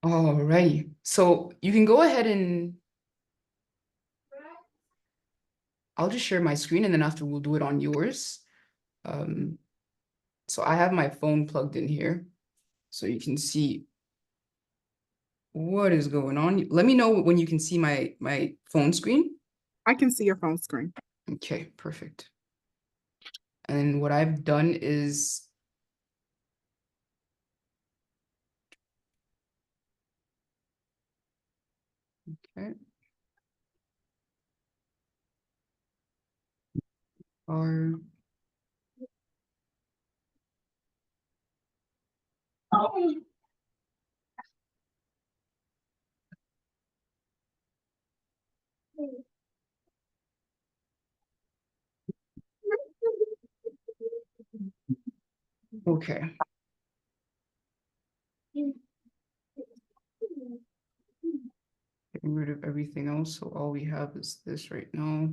Alrighty. So you can go ahead and I'll just share my screen and then after we'll do it on yours. So I have my phone plugged in here so you can see what is going on. Let me know when you can see my phone screen. I can see your phone screen. Okay, perfect. And then what I've done is okay. Or okay. Getting rid of everything else. So all we have is this right now.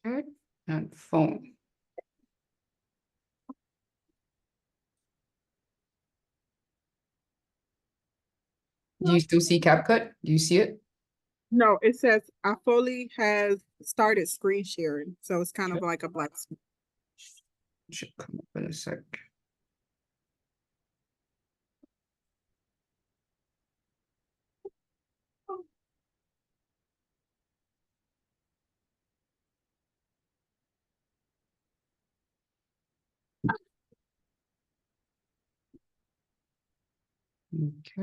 Okay. And phone. Do you still see CapCut? Do you see it? No, it says Afoli has started screen sharing. So it's kind of like a black screen. Should come up in a sec. Okay.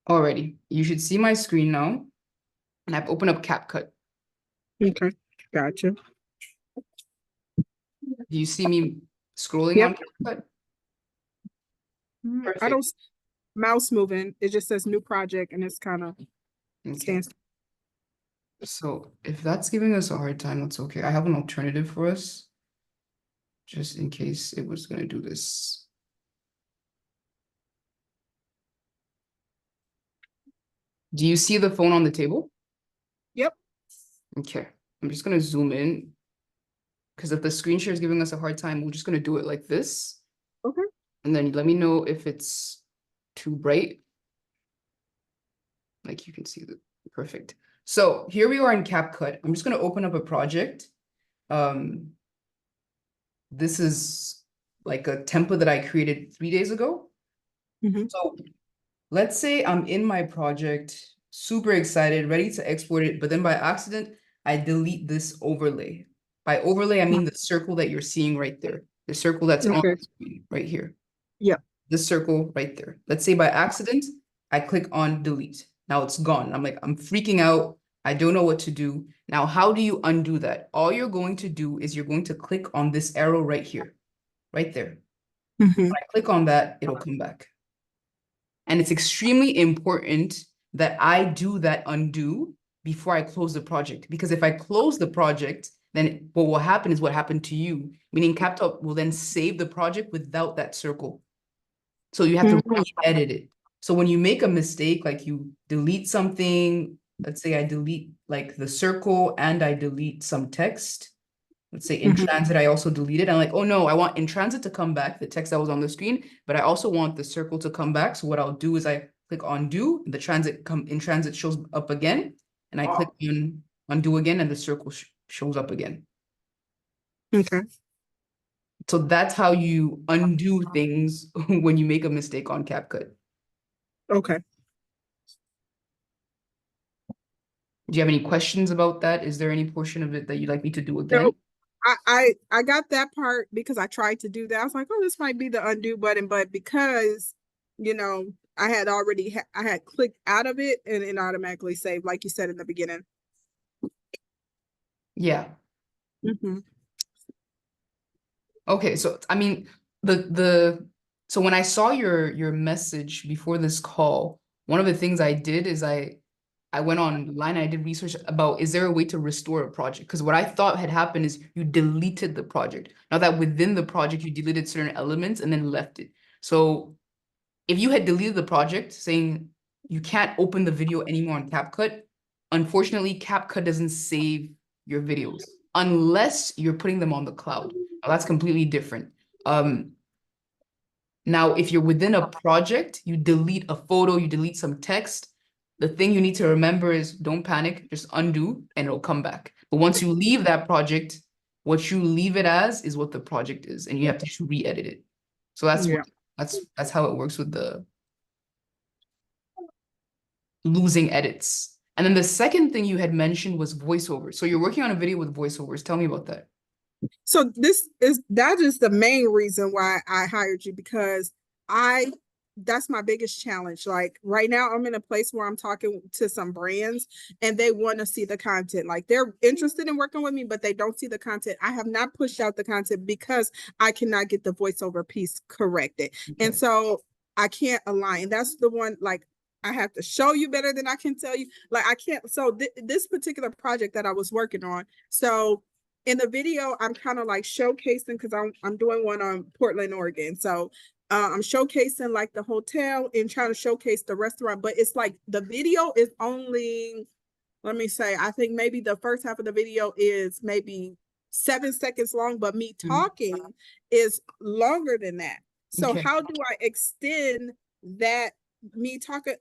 Alrighty. You should see my screen now. And I've opened up CapCut. Okay, gotcha. Do you see me scrolling on Yep. CapCut? I don't Perfect. mouse moving. It just says new project and it's kind of Okay. stands. So if that's giving us a hard time, that's okay. I have an alternative for us, just in case it was going to do this. Do you see the phone on the table? Yep. Okay. I'm just going to zoom in because if the screen share is giving us a hard time, we're just going to do it like this. Okay. And then let me know if it's too bright. Like you can see the perfect. So here we are in CapCut. I'm just going to open up a project. This is like a template that I created 3 days ago. So let's say I'm in my project, super excited, ready to export it, but then by accident, I delete this overlay. By overlay, I mean the circle that you're seeing right there, the circle that's on Okay. the screen right here. Yep. This circle right there. Let's say by accident, I click on delete. Now it's gone. I'm freaking out. I don't know what to do. Now, how do you undo that? All you're going to do is you're going to click on this arrow right here, right there. When I click on that, it'll come back. And it's extremely important that I do that undo before I close the project. Because if I close the project, then what will happen is what happened to you, meaning Capcut will then save the project without that circle. So you have to re-edit it. So when you make a mistake, like you delete something, let's say I delete like the circle and I delete some text. Let's say in transit, I also deleted. I'm like, oh no, I want in transit to come back, the text that was on the screen, but I also want the circle to come back. So what I'll do is I click undo, the transit in transit shows up again, and I click on undo again, and the circle shows up again. Okay. So that's how you undo things when you make a mistake on CapCut. Okay. Do you have any questions about that? Is there any portion of it that you'd like me to do again? So I got that part because I tried to do that. I was like, oh, this might be the undo button, but because I had already I had clicked out of it and it automatically saved, like you said in the beginning. Yeah. Okay, so I mean so when I saw your message before this call, one of the things I did is I went online and I did research about is there a way to restore a project? Because what I thought had happened is you deleted the project. Now that within the project you deleted certain elements and then left it. So if you had deleted the project saying you can't open the video anymore on CapCut, unfortunately, CapCut doesn't save your videos unless you're putting them on the cloud. Now, that's completely different. Um, Now, if you're within a project, you delete a photo, you delete some text. The thing you need to remember is don't panic, just undo and it'll come back. But once you leave that project, what you leave it as is what the project is, and you have to re-edit it. So Yeah. that's how it works with the losing edits. And then the second thing you had mentioned was voiceovers. So you're working on a video with voiceovers. Tell me about that. So that is the main reason why I hired you, because I that's my biggest challenge. Like right now I'm in a place where I'm talking to some brands and they want to see the content. Like they're interested in working with me, but they don't see the content. I have not pushed out the content because I cannot get the voiceover piece corrected. And Okay. so I can't align. That's the one, like I have to show you better than I can tell you. Like I can't. So this particular project that I was working on. So in the video, I'm kind of like showcasing, because I'm doing one on Portland, Oregon. So I'm showcasing like the hotel and trying to showcase the restaurant, but it's like the video is only, let me say, I think maybe the first half of the video is maybe 7 seconds long, but me Mhm. talking is longer than that. So Okay. how do I extend that, me talking,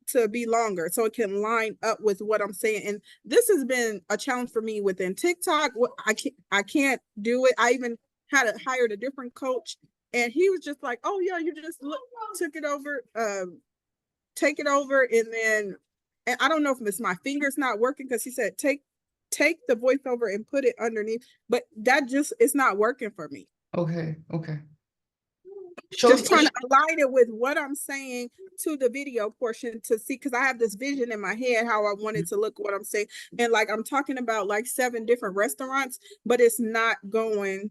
to be longer so it can line up with what I'm saying? And this has been a challenge for me within TikTok. I can't do it. I even hired a different coach, and he was just like, "Oh yeah, you just took it over, take it over," and then, and I don't know if it's my fingers not working, because he said take the voiceover and put it underneath, but that just, it's not working for me. Okay. Okay. Show, Just trying to align it with what I'm saying to the video portion to see, because I have this vision in my head how I want it to look, what I'm saying. And like I'm talking about like 7 different restaurants, but it's not going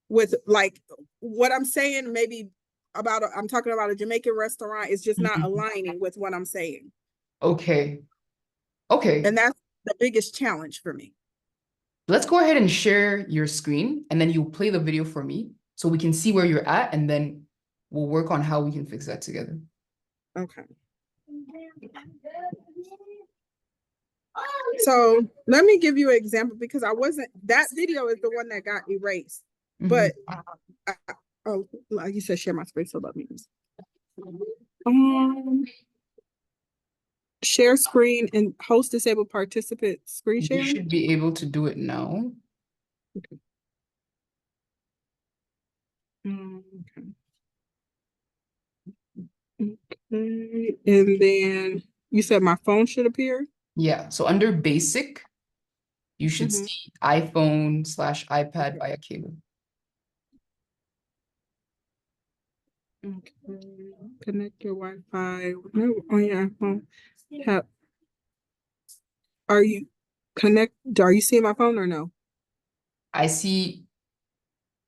with like what I'm saying. Maybe I'm talking about a Jamaican restaurant. It's just not Mhm. aligning with what I'm saying. Okay. Okay. And that's the biggest challenge for me. Let's go ahead and share your screen and then you play the video for me so we can see where you're at and then we'll work on how we can fix that together. Okay. So let me give you an example, because that video is the one that got erased. But oh, like you said, share my screen, so let me um share screen and host disabled participant screen You sharing. should be able to do it now. Okay. Okay. Okay. And then you said my phone should appear. Yeah. So under basic, you should Mm-hmm. see iPhone/iPad via cable. Okay. Connect your Wi-Fi. No, on your iPhone. Have, are you are you seeing my phone or no? I see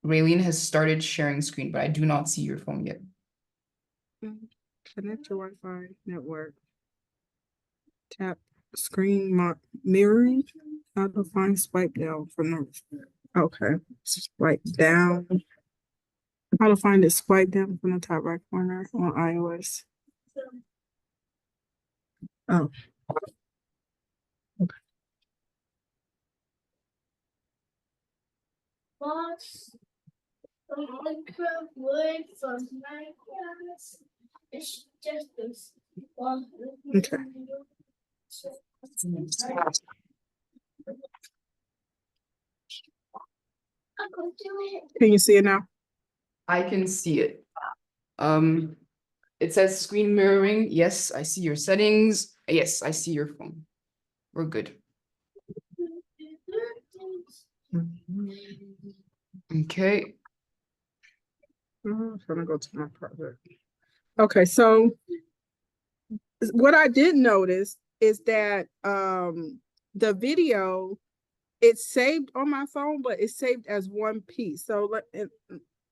Raylene has started sharing screen, but I do not see your phone yet. Connect your Wi-Fi network. Tap screen mirroring. How to find swipe down from the, okay. Swipe down. How to find it, swipe down from the top right corner on iOS. Oh, okay. Okay. Can you see it now? I can see it. Um, it says screen mirroring. Yes, I see your settings. Yes, I see your phone. We're good. Okay. I'm gonna go to my project. Okay, so what I did notice is that the video It's saved on my phone, but it's saved as one piece. So let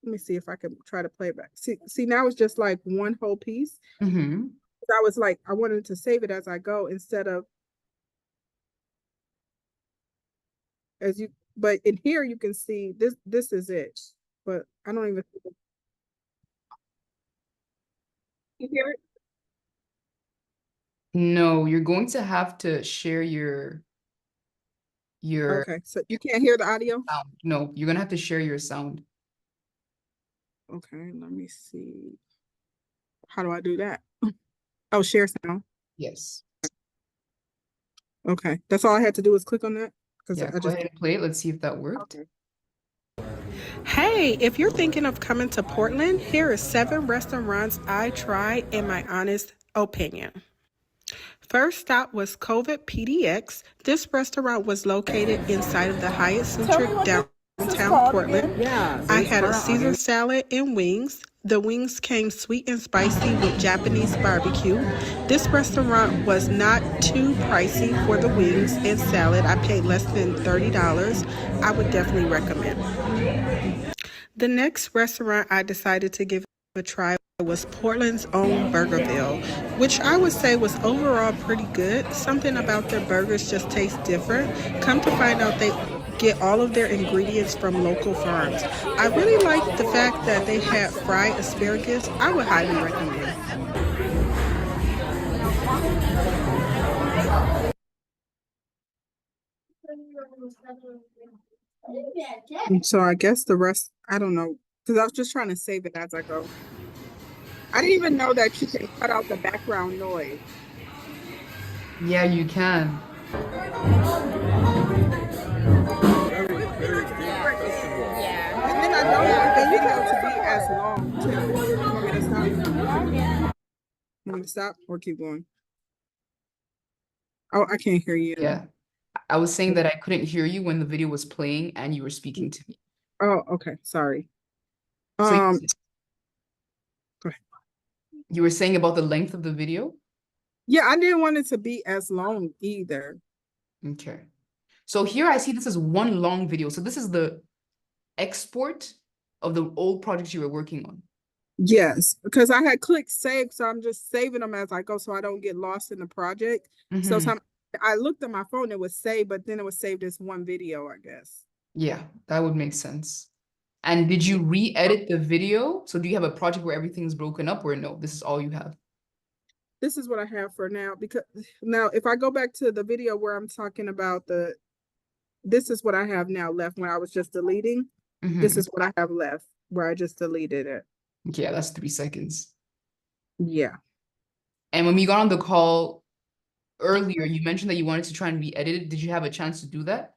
me see if I can try to play it back. See now it's just like one whole piece. Mm-hmm. I was like, I wanted to save it as I go instead of as you, but in here you can see this is it. But I don't even you hear it? No, you're going to have to share your Okay, so you can't hear the audio? sound. No, you're gonna have to share your sound. Okay, let me see. How do I do that? Oh, share sound. Yes. Okay, that's all I had to do was click on that because Yeah, I go just ahead and play it. Let's see if that worked. okay. Hey, if you're thinking of coming to Portland, here are 7 restaurants I tried in my honest opinion. First stop was COVID PDX. This restaurant was located inside of the Hyatt Centric downtown Portland. Yeah, I had a Caesar salad and wings. The wings came sweet and spicy with Japanese barbecue. This restaurant was not too pricey for the wings and salad. I paid less than $30. I would definitely recommend. The next restaurant I decided to give a try was Portland's own Burgerville, which I would say was overall pretty good. Something about their burgers just tastes different. Come to find out they get all of their ingredients from local farms. I really liked the fact that they had fried asparagus. I would highly recommend. So I guess the rest, I don't know, because I was just trying to save it as I go. I didn't even know that you can cut out the background noise. Yeah, you can. And then I don't want the video to be as long too. You want me to stop? You want me to stop or keep going? Oh, I can't hear you. Yeah. I was saying that I couldn't hear you when the video was playing and you were speaking to me. Oh, okay. Sorry. So Go ahead. you were saying about the length of the video? Yeah, I didn't want it to be as long either. Okay. So here I see this is one long video. So this is the export of the old projects you were working on. Yes, because I had clicked save, so I'm just saving them as I go so I don't get lost in the project. So Mhm. I looked at my phone, it was saved, but then it was saved as one video, I guess. Yeah, that would make sense. And did you re-edit the video? So do you have a project where everything's broken up or no? This is all you have? This is what I have for now, because now if I go back to the video where I'm talking about this is what I have now left when I was just deleting. This Mhm. is what I have left where I just deleted it. Yeah, that's 3 seconds. Yeah. And when we got on the call earlier, you mentioned that you wanted to try and re-edit it. Did you have a chance to do that?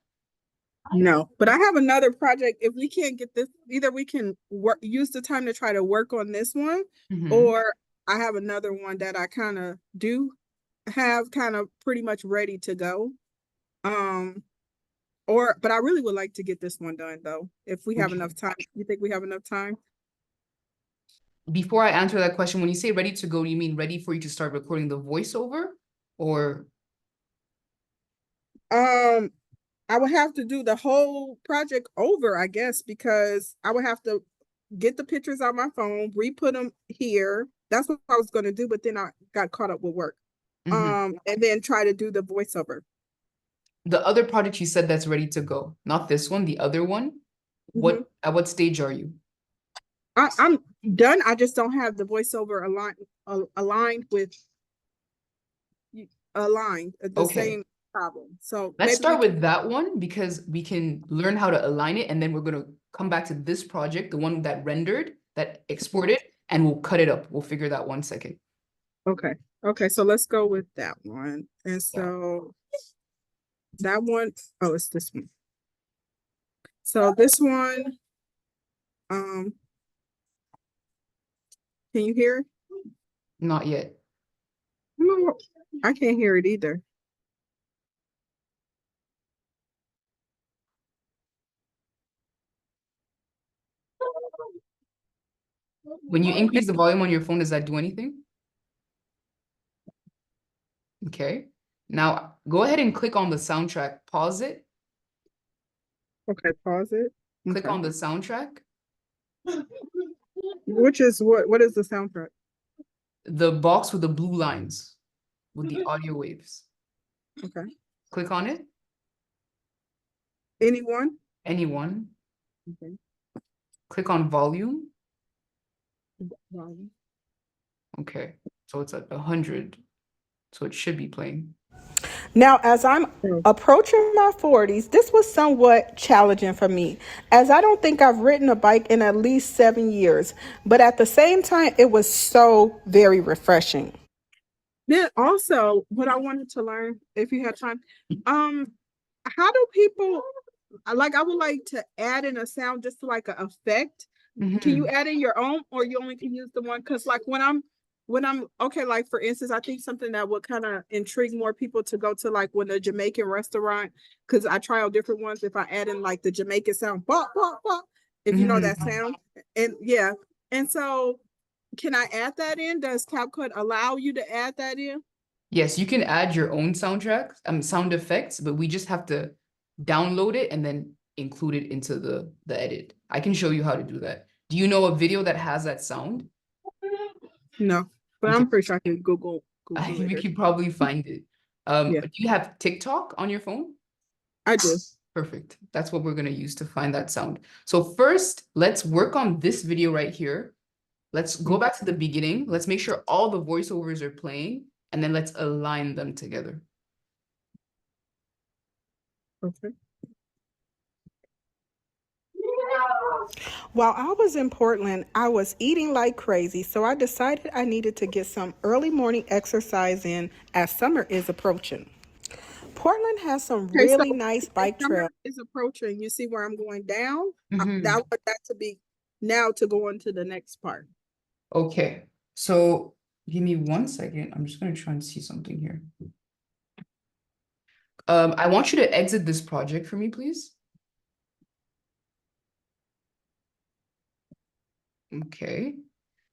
No, but I have another project. If we can't get this, either we can use the time to try to work on this one, Mhm. or I have another one that I kind of do have kind of pretty much ready to go. But I really would like to get this one done though. If we have Okay. enough time, you think we have enough time? Before I answer that question, when you say ready to go, do you mean ready for you to start recording the voiceover or? Um, I would have to do the whole project over, I guess, because I would have to get the pictures on my phone, re-put them here. That's what I was going to do, but then I got caught up with work. Mhm. And then try to do the voiceover. The other project you said that's ready to go, not this one, the other one. Mhm. At what stage are you? I'm done. I just don't have the voiceover aligned with the Okay. same problem. So Let's maybe we start can. with that one because we can learn how to align it and then we're going to come back to this project, the one that rendered, that exported, and we'll cut it up. We'll figure that 1 second. Okay. Okay. So let's go with that one. And Yeah. so that one, oh, it's this one. So this one, um, can you hear it? Not yet. No, I can't hear it either. When you increase the volume on your phone, does that do anything? Okay. Now go ahead and click on the soundtrack, pause it, Okay, pause it. Click Okay. on the soundtrack, Which is what is the soundtrack? the box with the blue lines with the audio waves. Okay. Click on it, Anyone? anyone. Okay. Click on volume. Wow. Okay, so it's at 100, so it should be playing. Now, as I'm Oh, approaching my 40s, this was somewhat challenging for me, as I don't think I've ridden a bike in at least 7 years. But at the same time, it was so very refreshing. then also what I wanted to learn, if you had time, um, how do people I would like to add in a sound just to like an effect. Can you Mhm. add in your own or you only can use the one? Because like when I'm okay, like for instance, I think something that would kind of intrigue more people to go to like when a Jamaican restaurant, because I try out different ones. If I add in like the Jamaican sound, bop, bop, bop, if you know that Mhm. sound. And yeah. And so can I add that in? Does CapCut allow you to add that in? Yes, you can add your own soundtracks, sound effects, but we just have to download it and then include it into the edit. I can show you how to do that. Do you know a video that has that sound? No, but Okay, I'm pretty sure I can I Google think it. we Or, can probably find it. yeah, Do you have TikTok on your phone? I do. Perfect. That's what we're going to use to find that sound. So first, let's work on this video right here. Let's go back to the beginning. Let's make sure all the voiceovers are playing, and then let's align them together. Okay. While I was in Portland, I was eating like crazy, so I decided I needed to get some early morning exercise in as summer is approaching. Portland has some Okay, so really nice as bike summer trails. is approaching, you see where I'm going down? That Mhm. want that to be now to go into the next part. Okay, so give me 1 second. I'm just going to try and see something here. I want you to exit this project for me, please. Okay.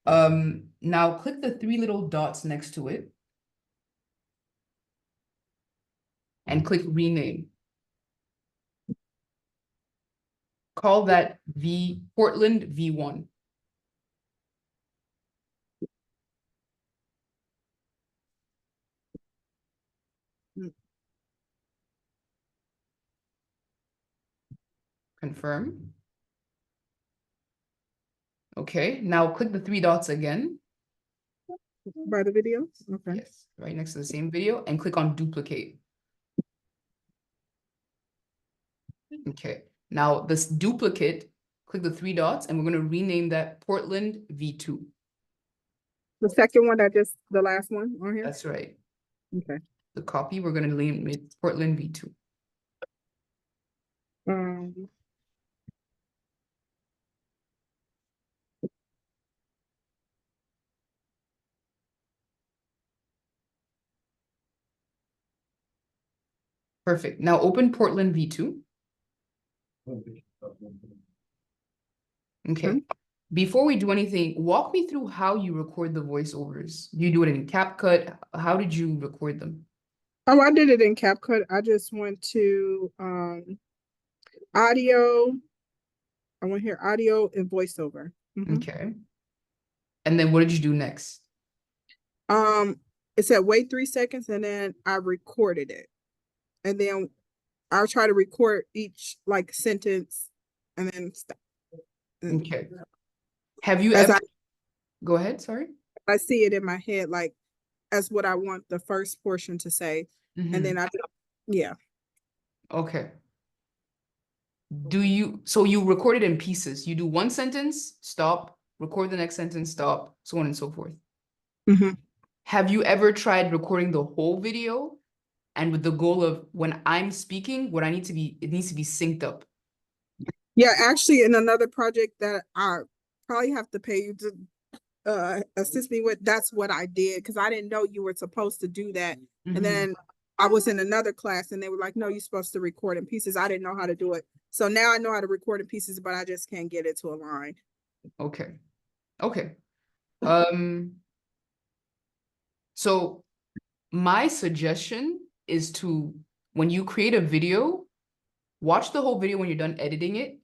Now click the three little dots next to it and click rename. Call that Portland V1. Mm. Confirm. Okay, now click the three dots again. By the videos? Okay. Yes, right next to the same video, and click on duplicate. Okay, now this duplicate, click the three dots, and we're going to rename that Portland V2. The second one the last one on here? That's right. Okay. The copy, we're going to name it Portland V2. Um, Perfect. Now open Portland V2. hmm. Okay. Before we do anything, walk me through how you record the voiceovers. Do you do it in CapCut? How did you record them? Oh, I did it in CapCut. I just went to audio. I went here audio and voiceover. Okay. And then what did you do next? Um, it said wait 3 seconds and then I recorded it. And then I'll try to record each like sentence and then stop. Okay. Have you As ever, go ahead, sorry. I see it in my head, like as what I want the first portion to say. And then yeah. Okay. So you record it in pieces. You do one sentence, stop, record the next sentence, stop, so on and so forth. Mhm. Have you ever tried recording the whole video and with the goal of when I'm speaking, it needs to be synced up? Yeah, actually in another project that I probably have to pay you to assist me with, that's what I did because I didn't know you were supposed to do that. And then I was in another class and they were like, no, you're supposed to record in pieces. I didn't know how to do it. So now I know how to record in pieces, but I just can't get it to align. Okay. Okay. Um, so my suggestion is to, when you create a video, Watch the whole video when you're done editing it.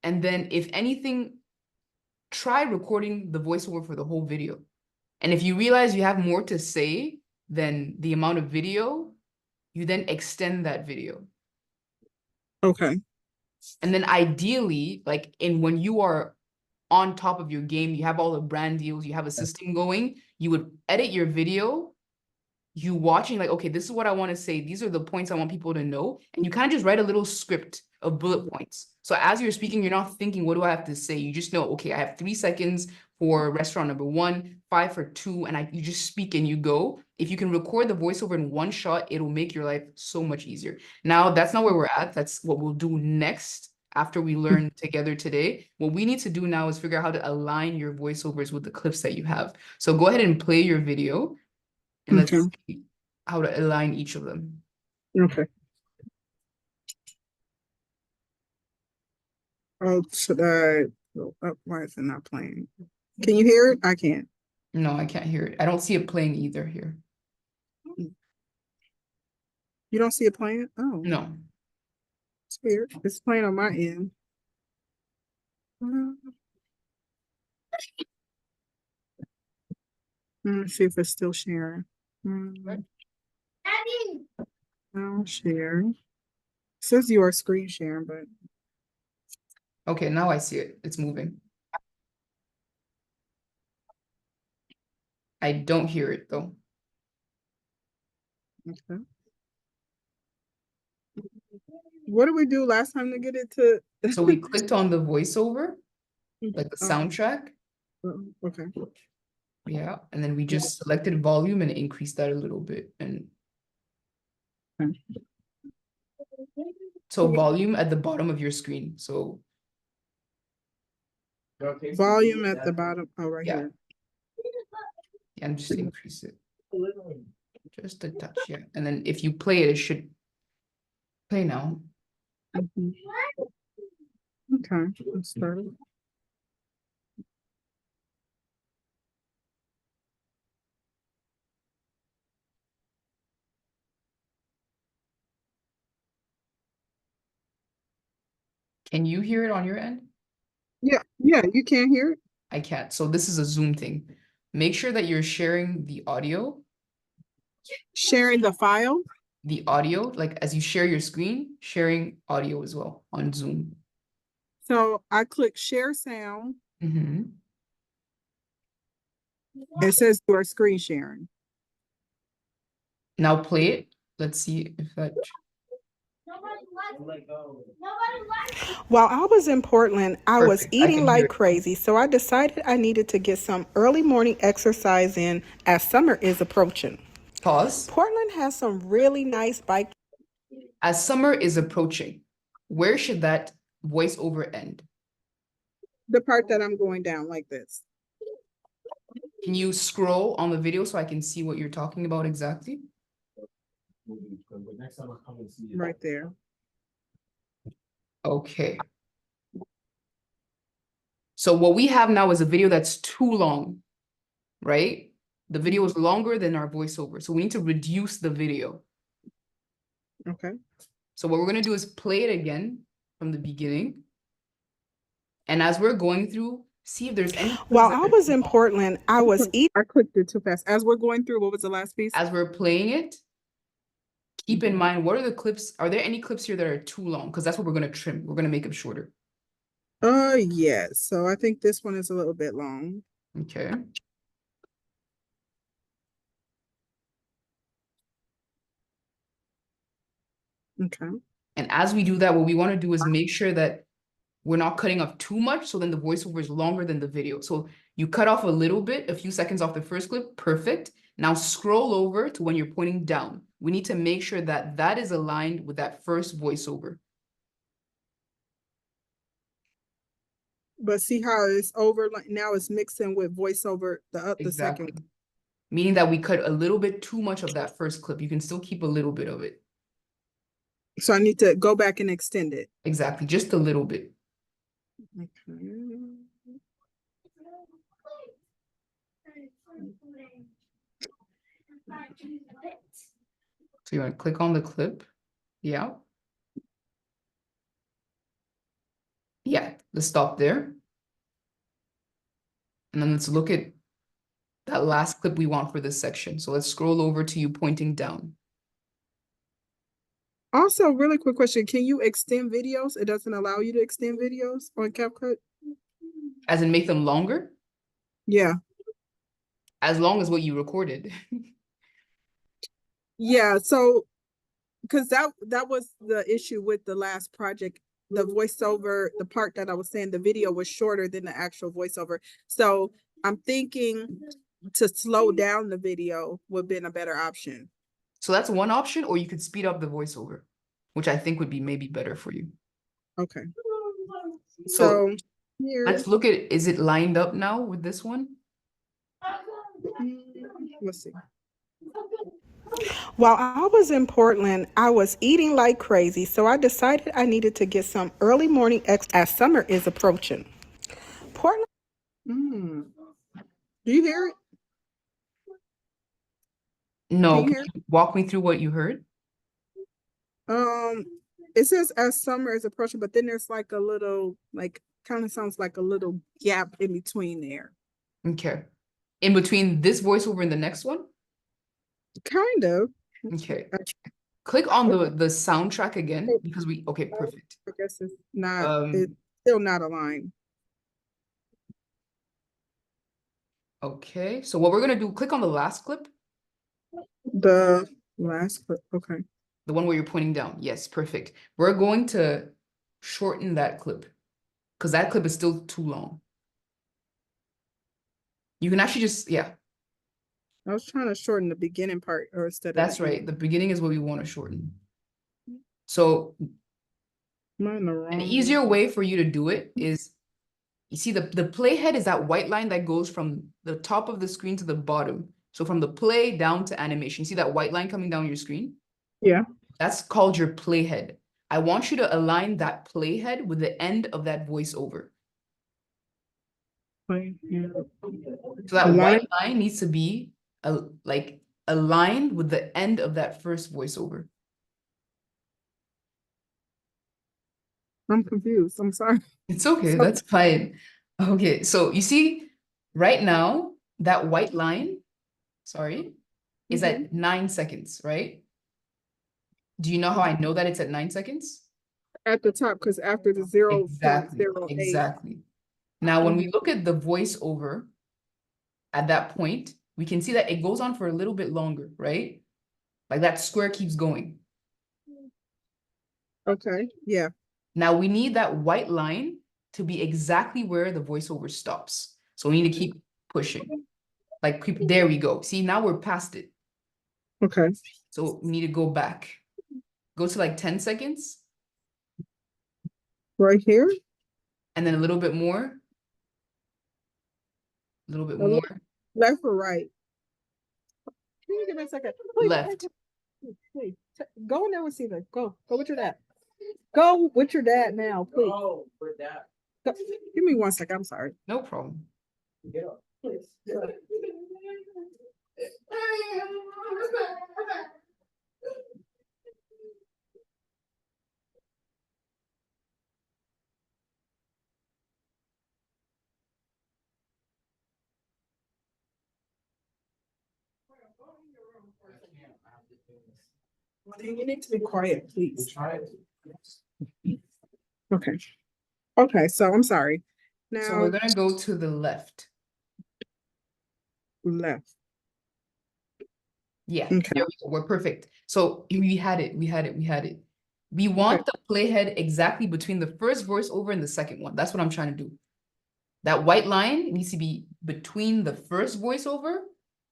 And then if anything, try recording the voiceover for the whole video. And if you realize you have more to say than the amount of video, you then extend that video. Okay. And then ideally, like when you are on top of your game, you have all the brand deals, you have a system going, you would edit your video, you watching like, okay, this is what I want to say. These are the points I want people to know. And you kind of just write a little script of bullet points. So as you're speaking, you're not thinking, what do I have to say? You just know, okay, I have 3 seconds for restaurant number 1, 5 for 2, and you just speak and you go. If you can record the voiceover in one shot, it'll make your life so much easier. Now, that's not where we're at. That's what we'll do next after we learn together today. What we need to do now is figure out how to align your voiceovers with the clips that you have. So go ahead and play your video and let's see how to align each of them. Okay. Oh, should I go up? Why is it not playing? Can you hear it? I can't. No, I can't hear it. I don't see it playing either here. You don't see it playing? Oh, No. it's weird. It's playing on my end. Let's see if it's still sharing. I'll share. It says you are screen sharing, but Okay, now I see it. It's moving. I don't hear it though. okay. What did we do last time to get it to? So we clicked on the voiceover, like the Oh, soundtrack. okay. Yeah, and then we just selected volume and increased that a little bit. And Okay. so volume at the bottom of your screen. So Volume at the bottom. Oh, right yeah. here. Yeah, and just increase it. Just a touch, yeah. And then if you play it, it should play now. Mhm. Okay, let's start. Can you hear it on your end? Yeah, you can't hear it. I can't. So this is a Zoom thing. Make sure that you're sharing the audio, Sharing the file. like as you share your screen, sharing audio as well on Zoom. So I click share sound. Mm-hmm. It says you are screen sharing. Now play it. Let's see if that. While I was in Portland, I was Perfect. I eating can hear like it. crazy, so I decided I needed to get some early morning exercise in as summer is approaching. Pause. Portland has some really nice bike. As summer is approaching, where should that voiceover end? The part that I'm going down like this. Can you scroll on the video so I can see what you're talking about exactly? Right there. Okay. So what we have now is a video that's too long, right? The video is longer than our voiceover. So we need to reduce the video. Okay. So what we're going to do is play it again from the beginning. And as we're going through, see if there's any. While I was in Portland, I was eating. I clicked it too fast. As we're going through, what was the last piece? As we're playing it, keep in mind, what are the clips? Are there any clips here that are too long? Because that's what we're going to trim. We're going to make them shorter. Yes. So I think this one is a little bit long. Okay. Okay. And as we do that, what we want to do is make sure that we're not cutting off too much, so then the voiceover is longer than the video. So you cut off a little bit, a few seconds off the first clip, perfect. Now scroll over to when you're pointing down. We need to make sure that that is aligned with that first voiceover. But see how it's over, like now it's mixing with voiceover, the Exactly. second. Meaning that we cut a little bit too much of that first clip. You can still keep a little bit of it. So I need to go back and extend it. Exactly, just a little bit. Okay. So you want to click on the clip. Yeah. Let's stop there. And then let's look at that last clip we want for this section. So let's scroll over to you pointing down. Also, really quick question. Can you extend videos? It doesn't allow you to extend videos on CapCut? As in make them longer, Yeah. as long as what you recorded. Yeah. So, because that was the issue with the last project. The voiceover, the part that I was saying, the video was shorter than the actual voiceover. So I'm thinking to slow down the video would have been a better option. So that's one option, or you could speed up the voiceover, which I think would be maybe better for you. Okay. So here, let's look at, is it lined up now with this one? let's see. While I was in Portland, I was eating like crazy, so I decided I needed to get some early morning as summer is approaching. Portland. Do you hear it? No, Can you can you walk me through what you heard? It says as summer is approaching, but then there's like a little, like, kind of sounds like a little gap in between there. Okay. In between this voiceover and the next one? Kind of. Okay. Click on the soundtrack again because okay, perfect. I guess it's not, it's still not aligned. Okay, so what we're gonna do, click on the last clip. The last clip, okay. The one where you're pointing down. Yes, perfect. We're going to shorten that clip because that clip is still too long. You can actually just, yeah. I was trying to shorten the beginning part or instead of That's right. The beginning is what we want to shorten. So an easier way for you to do it is, you see the playhead is that white line that goes from the top of the screen to the bottom. So from the play down to animation, see that white line coming down your screen? Yeah. That's called your playhead. I want you to align that playhead with the end of that voiceover. So that white line needs to be like aligned with the end of that first voiceover. I'm confused. I'm sorry. It's okay. That's fine. Okay. So you see right now that white line, sorry, is at 9 seconds, right? Do you know how I know that it's at 9 seconds? At the top, because after the 0.08. Exactly. Now, when we look at the voiceover at that point, we can see that it goes on for a little bit longer, right? Like that square keeps going. Okay, yeah. Now we need that white line to be exactly where the voiceover stops. So we need to keep pushing. Like, there we go. See, now we're past it. Okay. So we need to go back. Go to like 10 seconds. Right here? And then a little bit more. A little bit more. Left or right? Can you give me a second? Please, left. Please. Go in there with Caesar. Go with your dad. Go with your dad now, please. Oh, with that. Give me 1 second. I'm sorry. No problem. Get up, please. You need to be quiet, please. Okay. Okay, so I'm sorry. Now So we're gonna go to the left. Left. Yeah, okay. There we go. We're perfect. So we had it. We want the playhead exactly between the first voiceover and the second one. That's what I'm trying to do. That white line needs to be between the first voiceover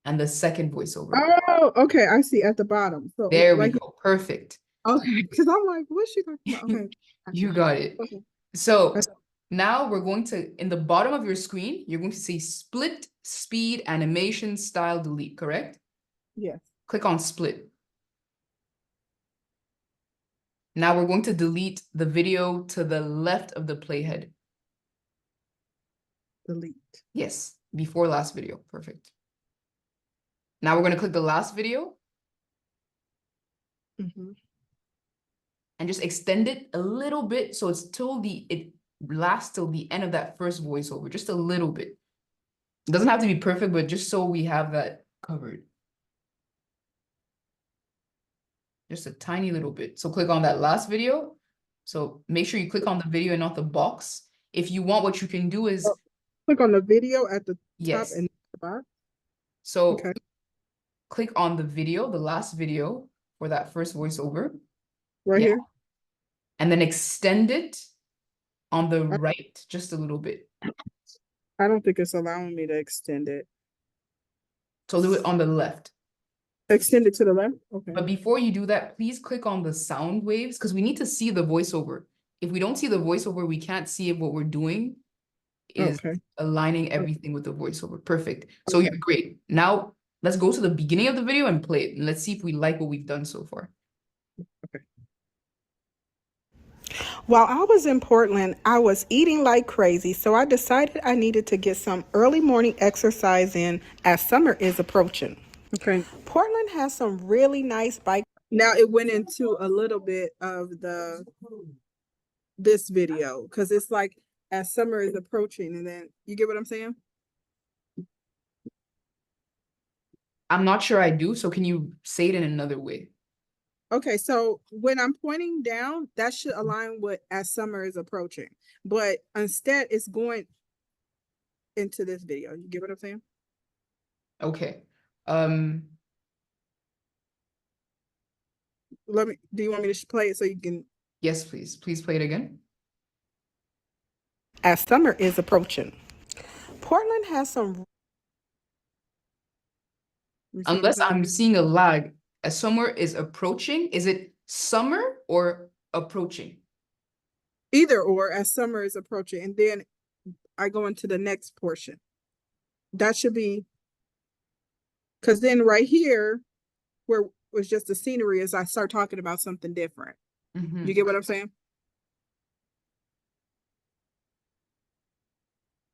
and the second voiceover. Oh, okay. I see at the bottom. So there we go. Perfect. Okay, because I'm like, what's she talking about? Okay. You got it. Okay. So now we're going to, in the bottom of your screen, you're going to see split speed animation style delete, correct? Yes. Click on split. Now we're going to delete the video to the left of the playhead. Delete. Yes, before last video. Perfect. Now we're going to click the last video. And just extend it a little bit so it's till last till the end of that first voiceover, just a little bit. It doesn't have to be perfect, but just so we have that covered. Just a tiny little bit. So click on that last video. So make sure you click on the video and not the box. If you want, what you can do is, Click on the video at the top yes. and the bottom. So Okay. click on the video, the last video for that first voiceover. Right Yeah. here. And then extend it on the right just a little bit. I don't think it's allowing me to extend it. So do it on the left. Extend it to the left? Okay. But before you do that, please click on the sound waves because we need to see the voiceover. If we don't see the voiceover, we can't see if what we're doing is Okay. aligning everything with the voiceover. Perfect. So Okay. you're great. Now let's go to the beginning of the video and play it. And let's see if we like what we've done so far. Okay. While I was in Portland, I was eating like crazy, so I decided I needed to get some early morning exercise in as summer is approaching. Okay. Portland has some really nice bike. Now it went into a little bit of this video because it's like as summer is approaching, and then you get what I'm saying? I'm not sure I do, so can you say it in another way? Okay, so when I'm pointing down, that should align with as summer is approaching. But instead, it's going into this video. You get what I'm saying? Okay. Do you want me to play it so you can? Yes, please. Please play it again. As summer is approaching. Portland has some. Unless I'm seeing a lag, as summer is approaching, is it summer or approaching? Either or, as summer is approaching, and then I go into the next portion. That should be, because then right here, where was just the scenery, is I start talking about something different. You get what I'm saying?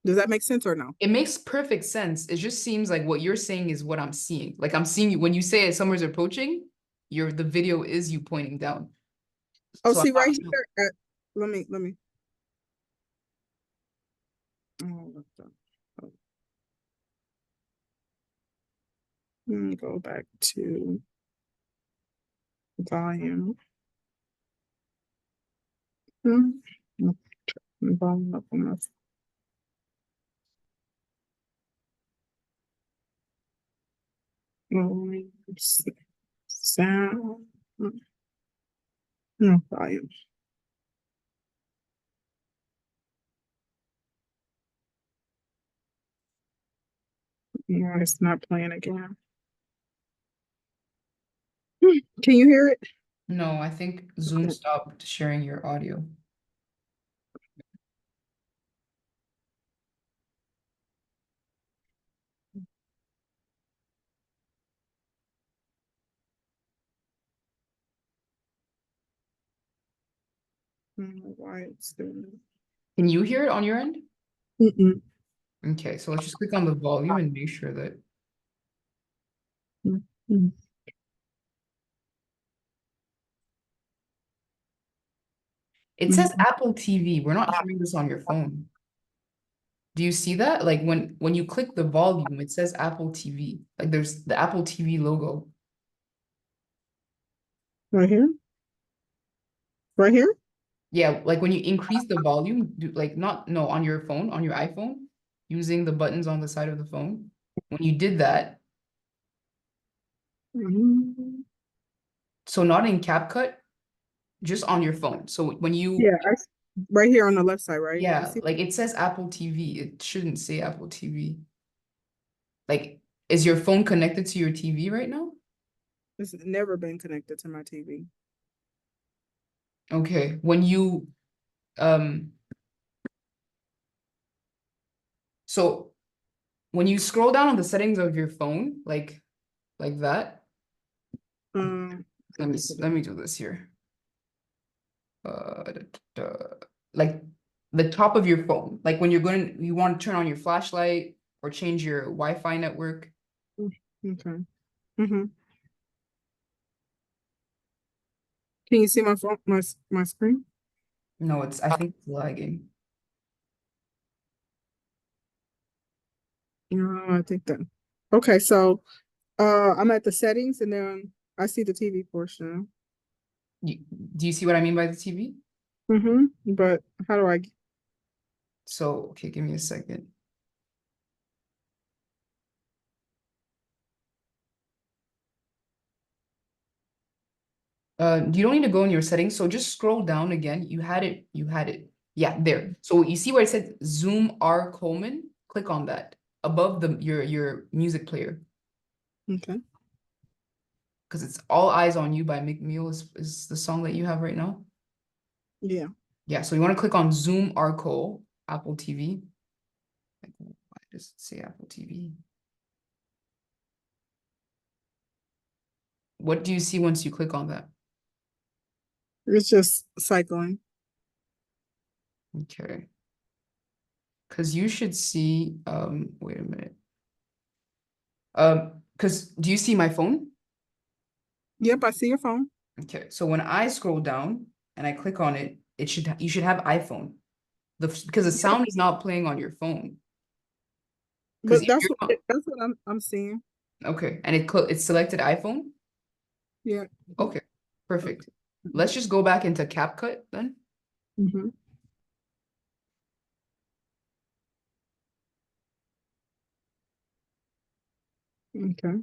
Does that make sense or no? It makes perfect sense. It just seems like what you're saying is what I'm seeing. Like I'm seeing you when you say summer's approaching, the video is you pointing down. Oh, So see I'm right not- here. Let me. Oh, let me go back to volume. Volume up on this. Sound. No volume. No, it's not playing again. Can you hear it? No, I think Zoom stopped sharing your audio. I don't know why it's doing it. Can you hear it on your end? Mm-mm. Okay, so let's just click on the volume and make sure that Mm-mm. it says Apple TV. We're not hearing this on your phone. Do you see that? Like when you click the volume, it says Apple TV. Like there's the Apple TV logo. Right here? Right here? Yeah, like when you increase the volume, on your phone, on your iPhone, using the buttons on the side of the phone. When you did that, Mhm. so not in CapCut, just on your phone. So when you, Yeah, right here on the left side, right? You yeah, see? like it says Apple TV. It shouldn't say Apple TV. Like, is your phone connected to your TV right now? It's never been connected to my TV. Okay, when you, so when you scroll down on the settings of your phone, like that, let me do this here. Like the top of your phone, like when you want to turn on your flashlight or change your Wi-Fi network. Okay. Mm-hmm. Can you see my phone, my screen? No, I think it's lagging. I think that. Okay, so I'm at the settings and then I see the TV portion. Do you see what I mean by the TV? But how do I? So, okay, give me a second. You don't need to go in your settings. So just scroll down again. You had it. Yeah, there. So you see where it said Zoom R Coleman? Click on that above your music player. Okay. Because it's All Eyes on You by McNeil is the song that you have right now. Yeah. Yeah, so you want to click on Zoom R Cole, Apple TV. I just say Apple TV. What do you see once you click on that? It's just cycling. Okay. Because you should see, wait a minute. Because do you see my phone? Yep, I see your phone. Okay, so when I scroll down and I click on it, you should have iPhone. Because the sound is not playing on your phone. Because But that's what I'm seeing. okay, and it's selected iPhone. Yeah. Okay, perfect. Let's just go back into CapCut then. Mm-hmm. Okay.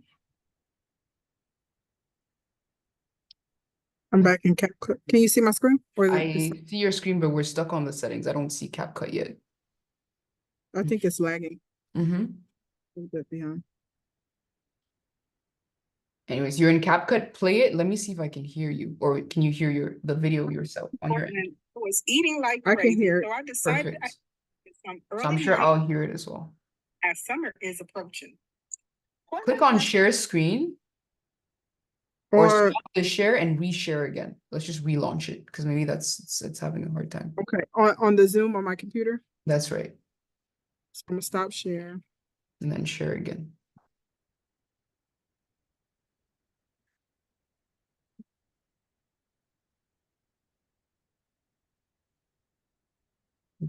I'm back in CapCut. Can you see my screen? Or is I see your screen, but we're stuck on the settings. I don't see CapCut yet. I think it's lagging Mm-hmm. a little bit behind. Anyways, you're in CapCut. Play it. Let me see if I can hear you, or can you hear the video yourself on your end? Was eating like crazy. I can hear it. So I decided Perfect. some So I'm early sure morning I'll hear it as well. as summer is approaching. Click on share screen or Or stop the share and reshare again. Let's just relaunch it because maybe it's having a hard time. okay, on the Zoom on my computer. That's right. So I'm gonna stop share. And then share again.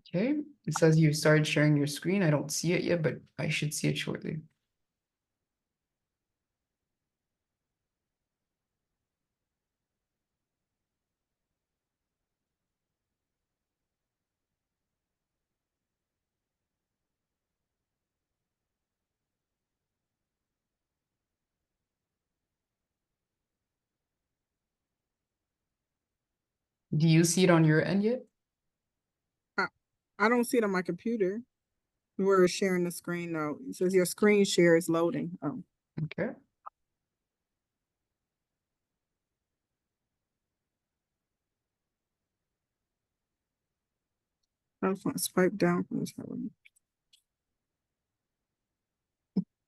Okay, it says you started sharing your screen. I don't see it yet, but I should see it shortly. Do you see it on your end yet? I don't see it on my computer. We're sharing the screen though. It says your screen share is loading. Oh. Okay. I just want to swipe down from this one.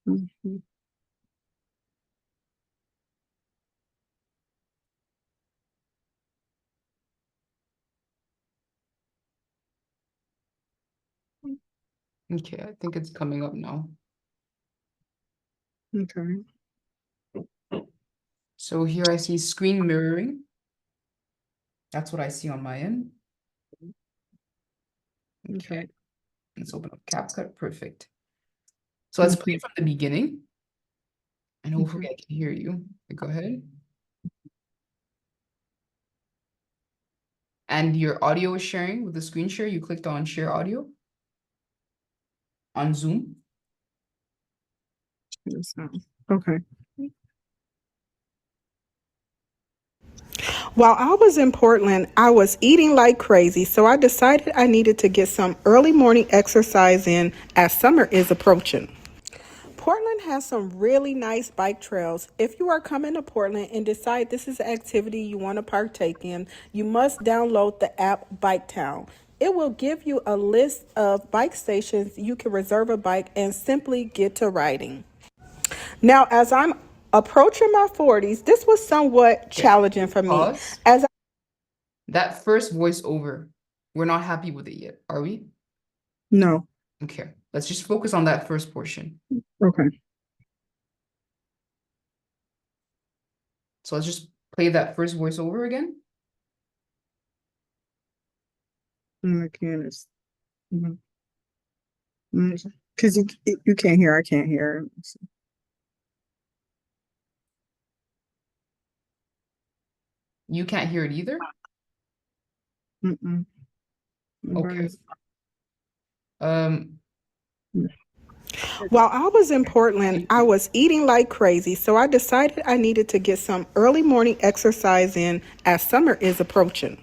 Mm-hmm. Okay, I think it's coming up now. Okay. So here I see screen mirroring. That's what I see on my end. Okay. Let's open up CapCut. Perfect. So let's play from the beginning. And hopefully I can hear you. Go ahead. And your audio is sharing with the screen share. You clicked on share audio on Zoom. Okay. While I was in Portland, I was eating like crazy, so I decided I needed to get some early morning exercise in as summer is approaching. Portland has some really nice bike trails. If you are coming to Portland and decide this is an activity you want to partake in, you must download the app Biketown. It will give you a list of bike stations you can reserve a bike and simply get to riding. Now, as I'm approaching my 40s, this was somewhat challenging for me. Pause. As That first voiceover, we're not happy with it yet, are we? No. Okay, let's just focus on that first portion. Okay. So let's just play that first voiceover again. And again, it's. Mm-hmm. Because you can't hear, I can't hear. You can't hear it either? Mm-mm. Okay. Nobody's- While I was in Portland, I was eating like crazy, so I decided I needed to get some early morning exercise in as summer is approaching.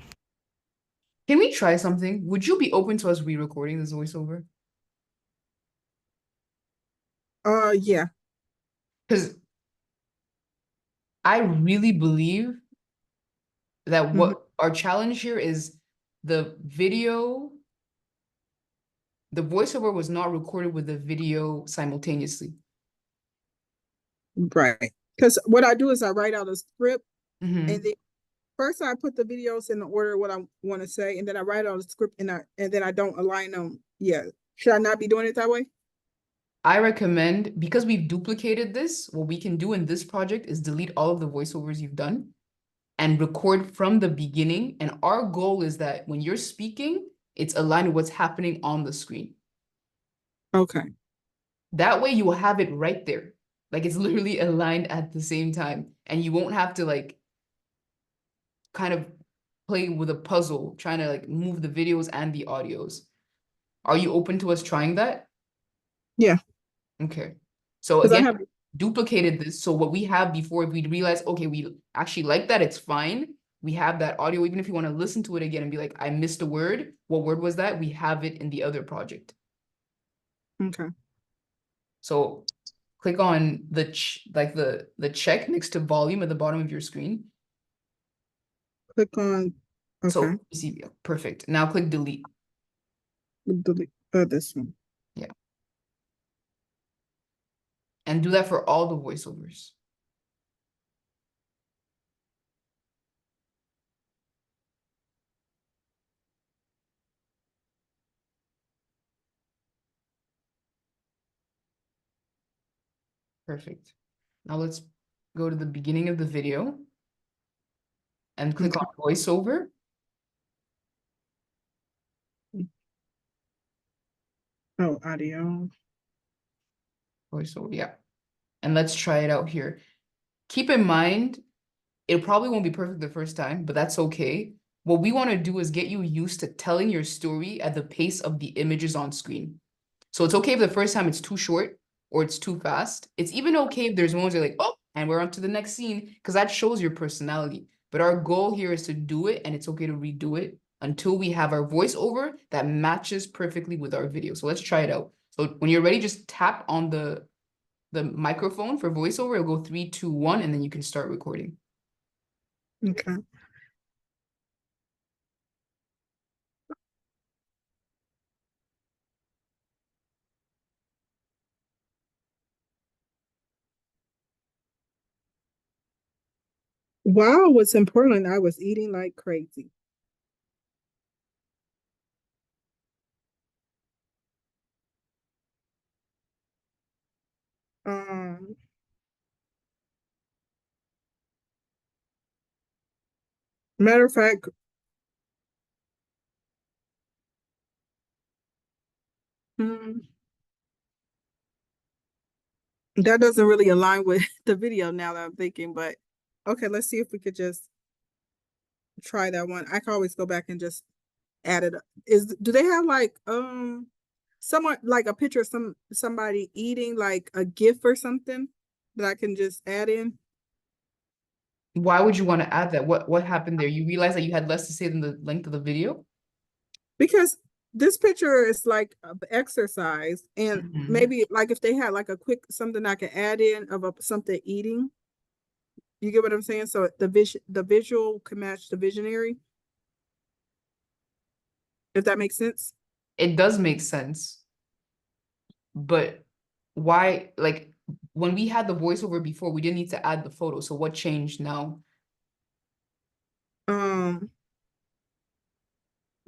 Can we try something? Would you be open to us re-recording this voiceover? Yeah. Because I really believe that Mhm. what our challenge here is the video, the voiceover was not recorded with the video simultaneously. Right. Because what I do is I write out a script, Mhm. and then first I put the videos in the order what I want to say, and then I write out a script, and then I don't align them. Yeah. Should I not be doing it that way? I recommend, because we've duplicated this, what we can do in this project is delete all of the voiceovers you've done and record from the beginning. And our goal is that when you're speaking, it's aligned with what's happening on the screen. Okay. That way you will have it right there. Like it's literally aligned at the same time. And you won't have to like kind of play with a puzzle, trying to like move the videos and the audios. Are you open to us trying that? Yeah. Okay. So Because I again, have. duplicated this. So what we have before, if we realize, okay, we actually like that, it's fine. We have that audio, even if you want to listen to it again and be like, I missed a word. What word was that? We have it in the other project. Okay. So click on the the check next to volume at the bottom of your screen. Click on. Okay. So you see, perfect. Now click delete. Delete this one. Yeah. And do that for all the voiceovers. Perfect. Now let's go to the beginning of the video and click Okay. on voiceover. Oh, audio. Voiceover, yeah. And let's try it out here. Keep in mind, it probably won't be perfect the first time, but that's okay. What we want to do is get you used to telling your story at the pace of the images on screen. So it's okay if the first time it's too short or it's too fast. It's even okay if there's moments you're like, oh, and we're on to the next scene, because that shows your personality. But our goal here is to do it, and it's okay to redo it until we have our voiceover that matches perfectly with our video. So let's try it out. So when you're ready, just tap on the microphone for voiceover. It'll go 3, 2, 1, and then you can start recording. Okay. While I was in Portland, I was eating like crazy. Um, Matter of fact, hmm, that doesn't really align with the video now that I'm thinking, but okay, let's see if we could just try that one. I can always go back and just add it up. Do they have like someone like a picture of somebody eating like a GIF or something that I can just add in? Why would you want to add that? What happened there? You realized that you had less to say than the length of the video? Because this picture is like exercise, and Mhm. maybe like if they had like a quick something I could add in of something eating. You get what I'm saying? So the visual can match the visionary, if that makes sense. It does make sense, but why, like, when we had the voiceover before, we didn't need to add the photo. So what changed now? Um,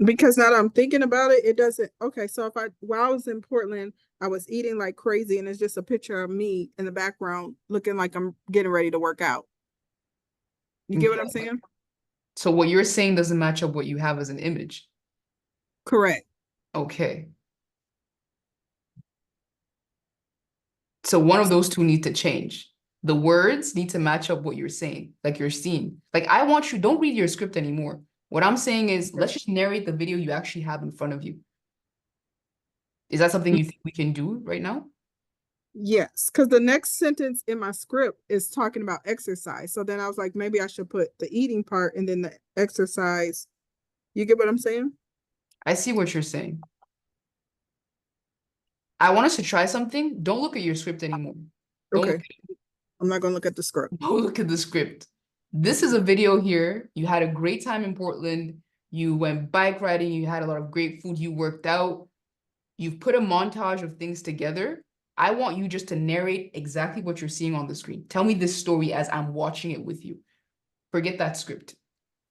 because now that I'm thinking about it, it doesn't. Okay, so if while I was in Portland, I was eating like crazy, and it's just a picture of me in the background looking like I'm getting ready to work out. You get what I'm Yeah. saying? So what you're saying doesn't match up what you have as an image. Correct. Okay. So one of those two need to change. The words need to match up what you're saying, like you're seeing. Like I want you, don't read your script anymore. What I'm saying is let's just narrate the video you actually have in front of you. Is that something you think we can do right now? Yes, because the next sentence in my script is talking about exercise. So then I was like, maybe I should put the eating part and then the exercise. You get what I'm saying? I see what you're saying. I want us to try something. Don't look at your script anymore. Don't Okay. look, I'm not gonna look at the script. don't look at the script. This is a video here. You had a great time in Portland. You went bike riding. You had a lot of great food. You worked out. You've put a montage of things together. I want you just to narrate exactly what you're seeing on the screen. Tell me this story as I'm watching it with you. Forget that script.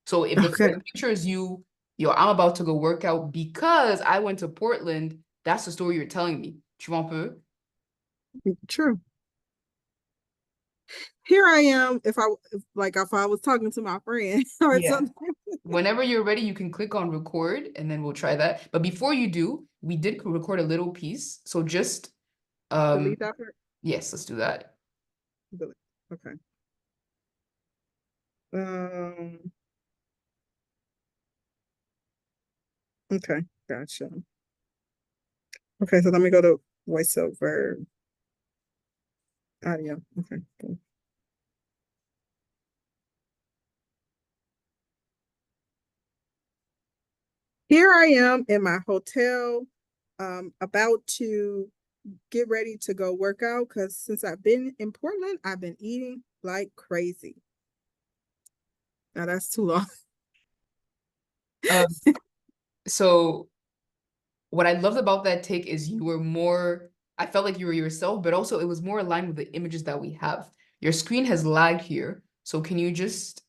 So if the Okay. first picture is you, yo, I'm about to go work out because I went to Portland, that's the story you're telling me. Tu vois un peu? True. Here I am. If I was talking to my friend or Yeah. something. Whenever you're ready, you can click on record and then we'll try that. But before you do, we did record a little piece. So just Delete that part. yes, let's do that. Delete. Okay. Um. Okay. Gotcha. Okay, so let me go to voiceover audio. Okay. Cool. Here I am in my hotel, about to get ready to go work out because since I've been in Portland, I've been eating like crazy. Now that's too long. Um, so what I loved about that take is you were more, I felt like you were yourself, but also it was more aligned with the images that we have. Your screen has lagged here. So can you just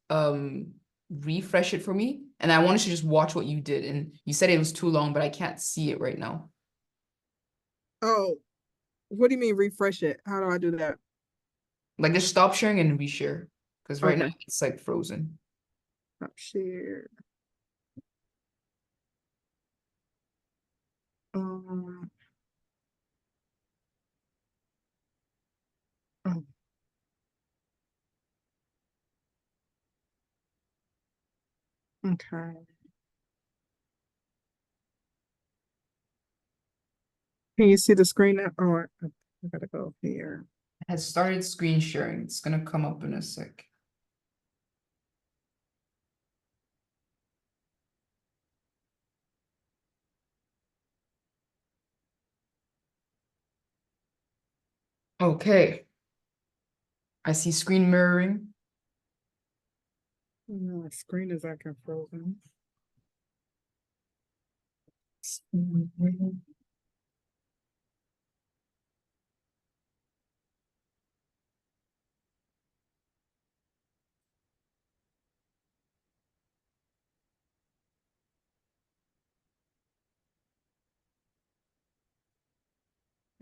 refresh it for me? And I wanted to just watch what you did. And you said it was too long, but I can't see it right now. Oh, what do you mean refresh it? How do I do that? Like just stop sharing and reshare. Because right now Okay. it's like frozen. Stop share. Um, oh, okay. Can you see the screen now? Oh, I gotta go here. It has started screen sharing. It's gonna come up in a sec. Okay. I see screen mirroring. No, my screen is acting frozen.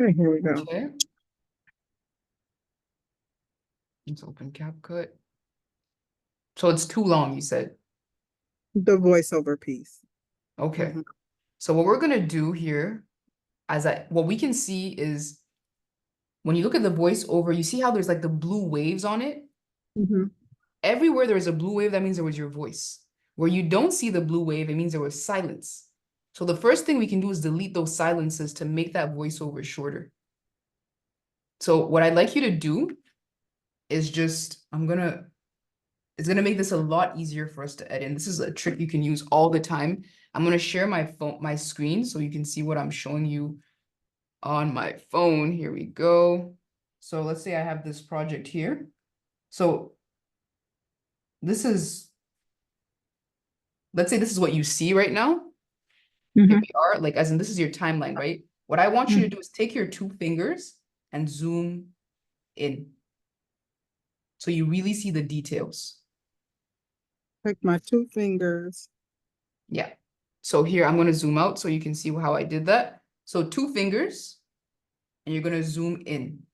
Okay, here we go. Okay. Let's open Capcut. So it's too long, you said. The voiceover piece. Okay. Mhm. So what we're gonna do here, what we can see is when you look at the voiceover, you see how there's like the blue waves on it? Mhm. Everywhere there is a blue wave, that means there was your voice. Where you don't see the blue wave, it means there was silence. So the first thing we can do is delete those silences to make that voiceover shorter. So what I'd like you to do is just, it's gonna make this a lot easier for us to edit. And this is a trick you can use all the time. I'm gonna share my screen so you can see what I'm showing you on my phone. Here we go. So let's say I have this project here. So this is, let's say this is what you see right now. Here Mhm. we are, like as in this is your timeline, right? What I want you to Mhm. do is take your two fingers and zoom in. So you really see the details. Take my two fingers. Yeah. So here I'm gonna zoom out so you can see how I did that. So two fingers, and you're gonna zoom in.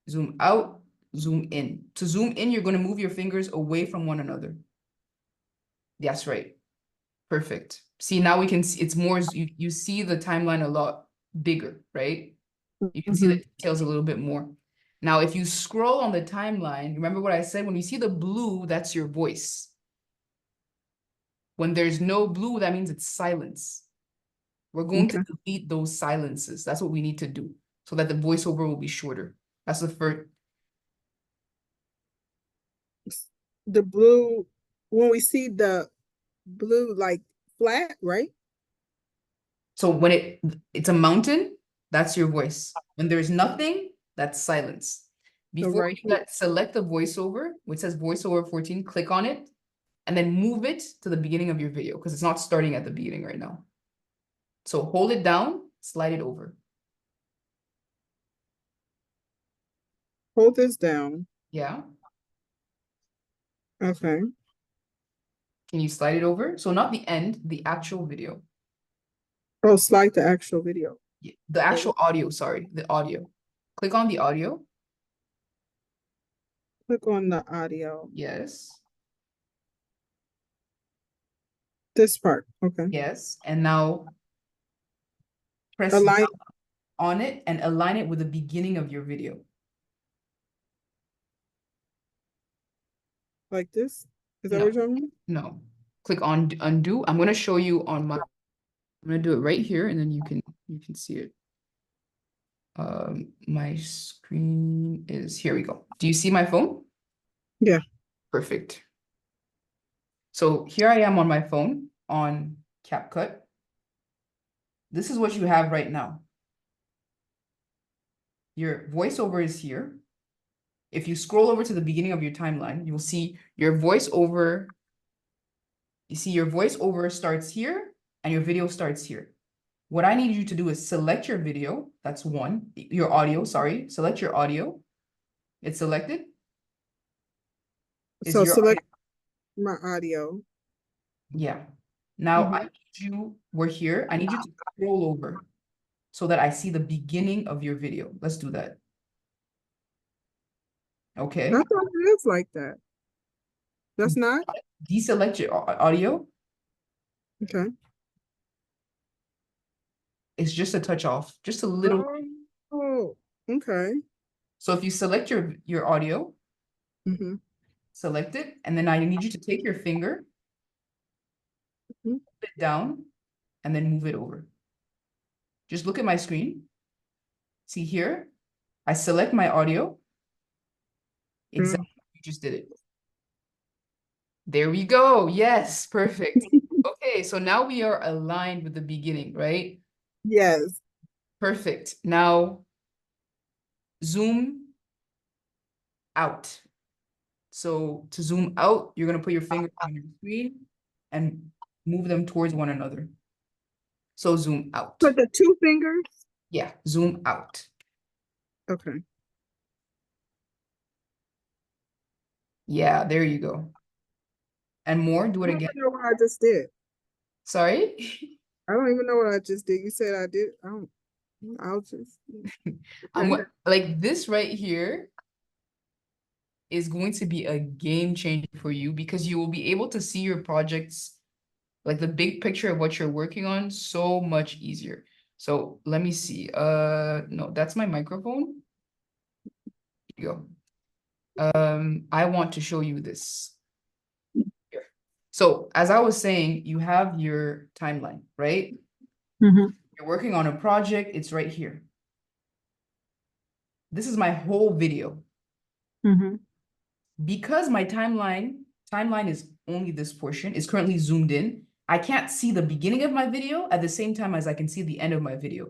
Zoom out, zoom in. To zoom in, you're gonna move your fingers away from one another. That's right. Perfect. See, now we can see it's more, you see the timeline a lot bigger, right? You can see the details a little bit more. Now, if you scroll on the timeline, remember what I said? When you see the blue, that's your voice. When there's no blue, that means it's silence. We're going to delete those silences. That's what we need to do so that the voiceover will be shorter. That's the first. The blue, when we see the blue like flat, right? So when it's a mountain, that's your voice. When there's nothing, that's silence. Before right you select the voiceover, which says voiceover 14, click on it and then move it to the beginning of your video because it's not starting at the beginning right now. So hold it down, slide it over. Hold this down. Yeah. Okay. Can you slide it over? So not the end, the actual video. Oh, slide the actual video. The actual audio, sorry, the audio. Click on the audio. Click on the audio. Yes. This part. Okay. Yes. And now press Align on it and align it with the beginning of your video. like this. Is that No. what you're doing? No. Click on undo. I'm going to show you on my, I'm going to do it right here and then you can see it. My screen is, here we go. Do you see my phone? Yeah. Perfect. So here I am on my phone on Capcut. This is what you have right now. Your voiceover is here. If you scroll over to the beginning of your timeline, you will see your voiceover. You see your voiceover starts here and your video starts here. What I need you to do is select your video. That's one. Your audio, sorry. Select your audio. It's selected. So select my audio. Yeah. Now I need you, we're here. I need you to scroll over so that I see the beginning of your video. Let's do that. Okay. I thought it is like that. That's not? Deselect your audio. Okay. It's just a touch off, just a little. Oh, okay. So if you select your audio, select it, and then I need you to take your finger, put it down, and then move it over. Just look at my screen. See here, I select my audio. Exactly, you just did it. There we go. Yes, perfect. Okay, so now we are aligned with the beginning, right? Yes. Perfect. Now, zoom out. So to zoom out, you're going to put your finger on your screen and move them towards one another. So zoom out. Put the two fingers? Yeah, zoom out. Okay. Yeah, there you go. And more, do it again. I don't know what I just did. Sorry? I don't even know what I just did. You said I did. I'll just. Like this right here is going to be a game changer for you because you will be able to see your projects, like the big picture of what you're working on, so much easier. So let me see. No, that's my microphone. Here you go. I want to show you this. Here. So as I was saying, you have your timeline, right? You're working on a project, it's right here. This is my whole video. Because my timeline is only this portion, is currently zoomed in, I can't see the beginning of my video at the same time as I can see the end of my video.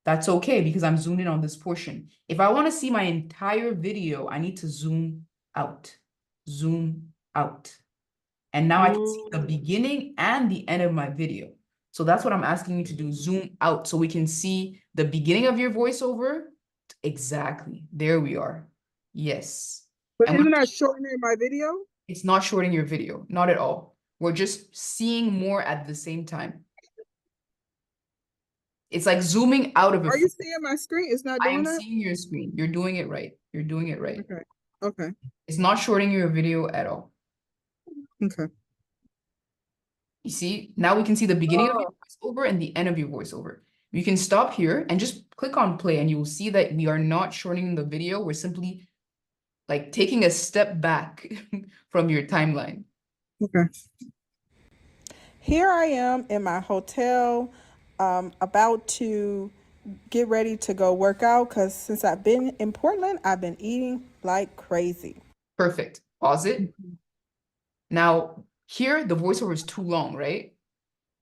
That's okay because I'm zoomed in on this portion. If I want to see my entire video, I need to zoom out. Zoom out. And now I can see the beginning and the end of my video. So that's what I'm asking you to do. Zoom out so we can see the beginning of your voiceover. Exactly. There we are. Yes. But isn't that shortening my video? It's not shorting your video. Not at all. We're just seeing more at the same time. It's like zooming out of it. Are you seeing my screen? It's not doing that? I am seeing your screen. You're doing it right. You're doing it right. Okay. Okay. It's not shorting your video at all. Okay. You see, now we can see the beginning of your voiceover and the end of your voiceover. You can stop here and just click on play, and you will see that we are not shortening the video. We're simply like taking a step back from your timeline. Okay. Here I am in my hotel, about to get ready to go work out because since I've been in Portland, I've been eating like crazy. Perfect. Pause it. Now, here the voiceover is too long, right?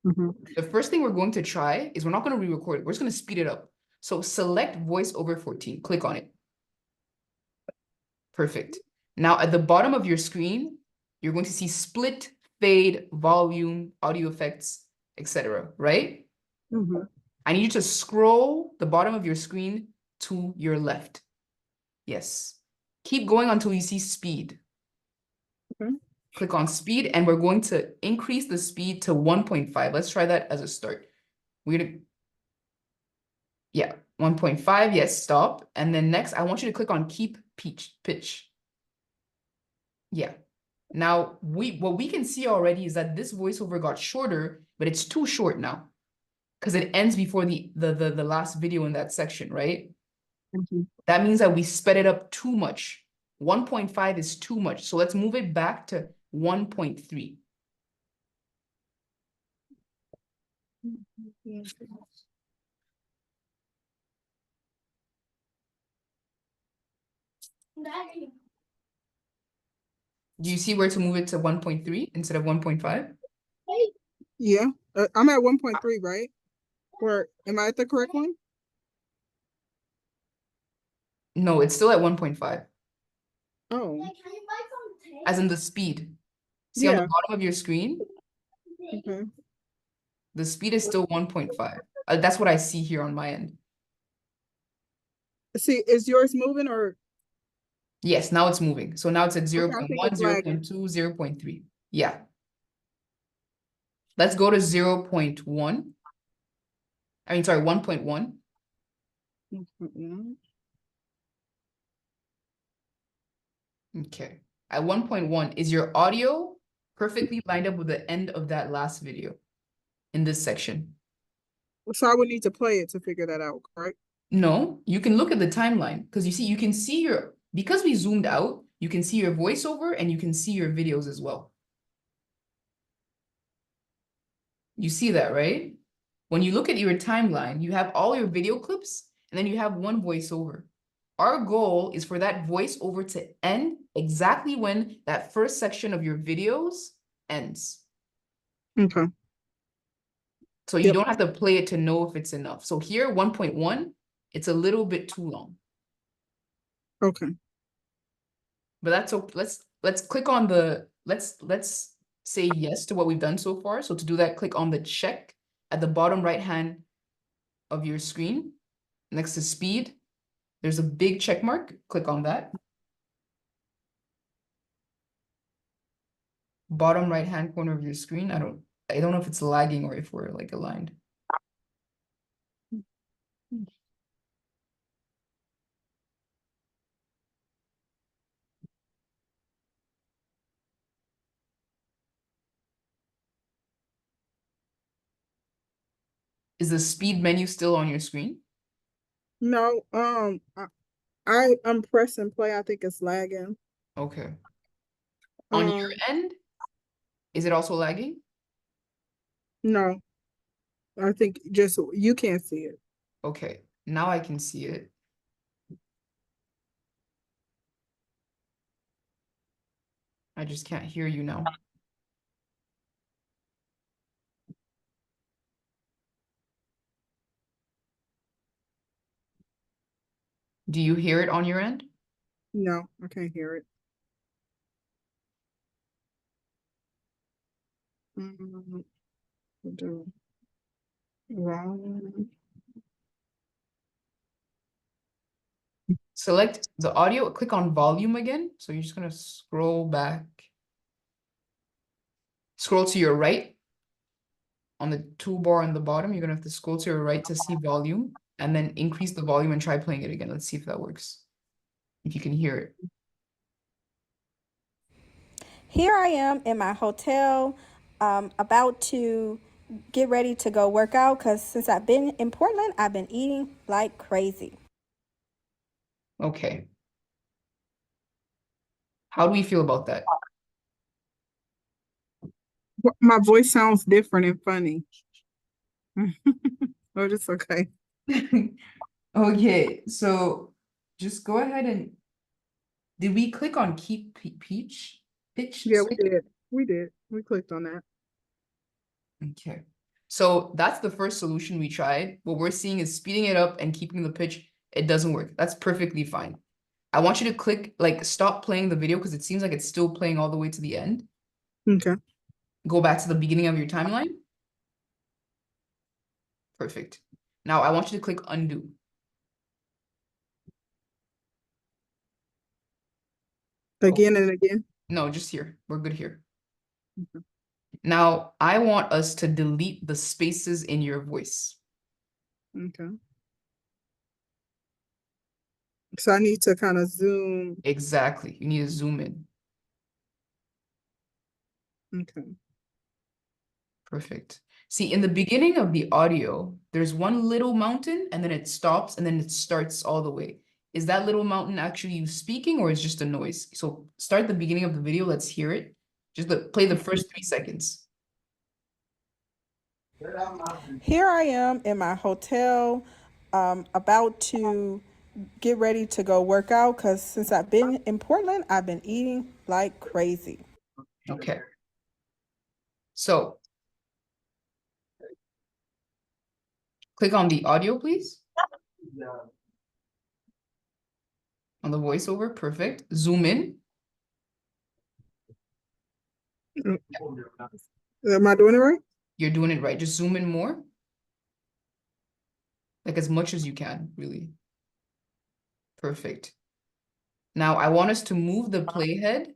Mm-hmm. The first thing we're going to try is we're not going to re-record it. We're just going to speed it up. So select voiceover 14. Click on it. Perfect. Now at the bottom of your screen, you're going to see split, fade, volume, audio effects, etc. Right? Mm-hmm. I need you to scroll the bottom of your screen to your left. Yes. Keep going until you see speed. Okay. Click on speed, and we're going to increase the speed to 1.5. Let's try that as a start. We're gonna, yeah, 1.5. Yes, stop. And then next, I want you to click on keep pitch. Yeah. Now, what we can see already is that this voiceover got shorter, but it's too short now because it ends before the last video in that section, right? Mm-hmm. That means that we sped it up too much. 1.5 is too much. So let's move it back to 1.3. Do you see where to move it to 1.3 instead of 1.5? Yeah. I'm at 1.3, right? Or am I at the correct one? No, it's still at 1.5, Oh, as in the speed. See on the yeah. bottom of your screen, Okay. the speed is still 1.5. That's what I see here on my end. See, is yours moving or Yes, now it's moving. So now it's at okay, I think 0.1, it's lagging. 0.2, 0.3. Yeah. Let's go to 0.1. I mean, sorry, 1.1. Mm-hmm. Okay. At 1.1, is your audio perfectly lined up with the end of that last video in this section? So I would need to play it to figure that out, correct? No, you can look at the timeline because you can see because we zoomed out, you can see your voiceover and you can see your videos as well. You see that, right? When you look at your timeline, you have all your video clips and then you have one voiceover. Our goal is for that voiceover to end exactly when that first section of your videos ends. Okay. So you Yep. don't have to play it to know if it's enough. So here, 1.1, it's a little bit too long. Okay. But that's okay. Let's click on the let's say yes to what we've done so far. So to do that, click on the check at the bottom right hand of your screen next to speed. There's a big check mark. Click on that. Bottom right hand corner of your screen. I don't know if it's lagging or if we're like aligned. Is the speed menu still on your screen? No, I'm pressing play. I think it's lagging. Okay. On your end, is it also lagging? No, I think just you can't see it. Okay, now I can see it. I just can't hear you now. Do you hear it on your end? No, I can't hear it. Mm, do- wrong. Select the audio, click on volume again. So you're just gonna scroll back. Scroll to your right on the toolbar on the bottom. You're gonna have to scroll to your right to see volume and then increase the volume and try playing it again. Let's see if that works. If you can hear it. Here I am in my hotel, about to get ready to go work out because since I've been in Portland, I've been eating like crazy. Okay. How do we feel about that? My voice sounds different and funny. Oh, it's okay. Okay, so just go ahead and did we click on keep pitch? Yeah, we did. We did. We clicked on that. Okay. So that's the first solution we tried. What we're seeing is speeding it up and keeping the pitch. It doesn't work. That's perfectly fine. I want you to click, like, stop playing the video because it seems like it's still playing all the way to the end. Okay. Go back to the beginning of your timeline. Perfect. Now I want you to click undo. Again and again. No, just here. We're good here. Okay. Now I want us to delete the spaces in your voice. Okay. So I need to kind of zoom. Exactly. You need to zoom in. Okay. Perfect. See, in the beginning of the audio, there's one little mountain and then it stops and then it starts all the way. Is that little mountain actually you speaking or is just a noise? So start the beginning of the video. Let's hear it. Just play the first 3 seconds. Here I am in my hotel, about to get ready to go work out because since I've been in Portland, I've been eating like crazy. Okay. So click on the audio, please. On the voiceover. Perfect. Zoom in. Am I doing it right? You're doing it right. Just zoom in more. Like as much as you can, really. Perfect. Now I want us to move the playhead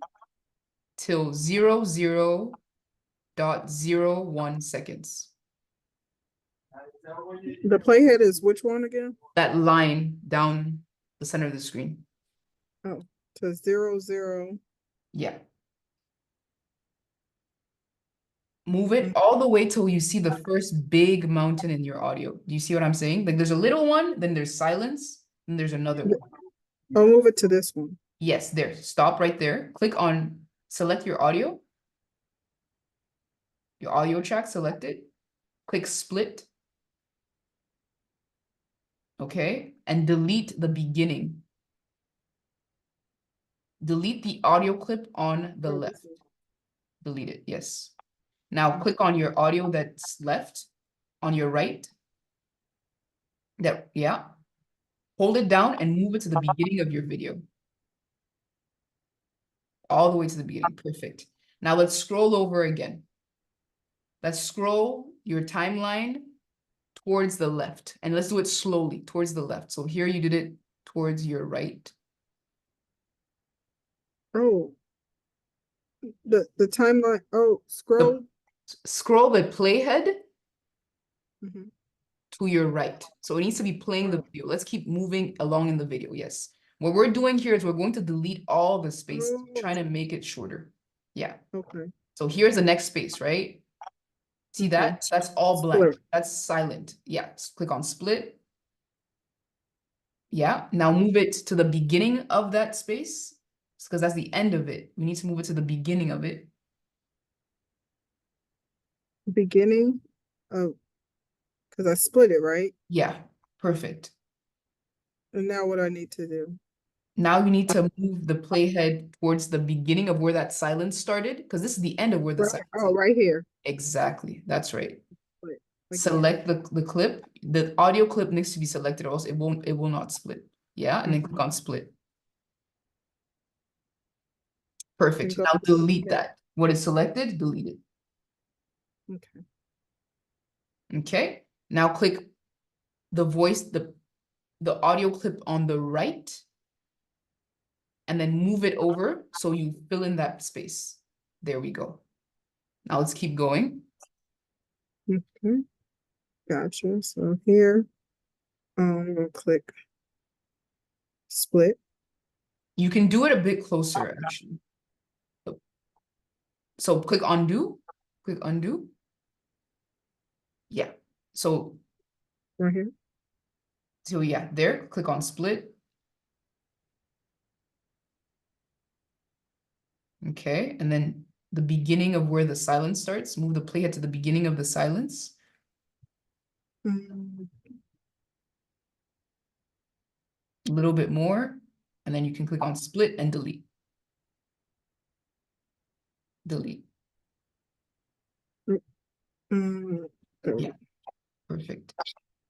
till 00.01 seconds. The playhead is which one again? That line down the center of the screen. Oh, to 00. Yeah. Move it all the way till you see the first big mountain in your audio. Do you see what I'm saying? Like there's a little one, then there's silence, and there's another one. I'll move it to this one. Yes, there. Stop right there. Click on select your audio. Your audio track selected. Click split. Okay. And delete the beginning. Delete the audio clip on the left. Delete it. Yes. Now click on your audio that's left on your right. Yeah. Hold it down and move it to the beginning of your video. All the way to the beginning. Perfect. Now let's scroll over again. Let's scroll your timeline towards the left. And let's do it slowly towards the left. So here you did it towards your right. Oh, the timeline. Oh, scroll. Scroll the playhead Mhm. to your right. So it needs to be playing the video. Let's keep moving along in the video. Yes. What we're doing here is we're going to delete all the spaces, trying to make it shorter. Yeah. Okay. So here's the next space, right? See that? That's all blank. Split. That's silent. Yeah. Click on split. Yeah. Now move it to the beginning of that space because that's the end of it. We need to move it to the beginning of it. Beginning. Oh, because I split it, right? Yeah. Perfect. And now what I need to do? Now you need to move the playhead towards the beginning of where that silence started, because this is the end of where the silence Oh, right here. Exactly. That's right. Split. Again. Select the clip. The audio clip needs to be selected also. It will not split. Yeah. And then click on split. Perfect. Now delete that. What is selected, delete it. Okay. Okay. Now click the voice, the audio clip on the right, and then move it over so you fill in that space. There we go. Now let's keep going. Okay. Gotcha. So here, I'm gonna click split. You can do it a bit closer, actually. So click undo. Click undo. So, Right here. so yeah, there, click on split. Okay, and then the beginning of where the silence starts, move the playhead to the beginning of the silence. Mm, A little bit more, and then you can click on split and delete. Delete. mm, Yeah, perfect.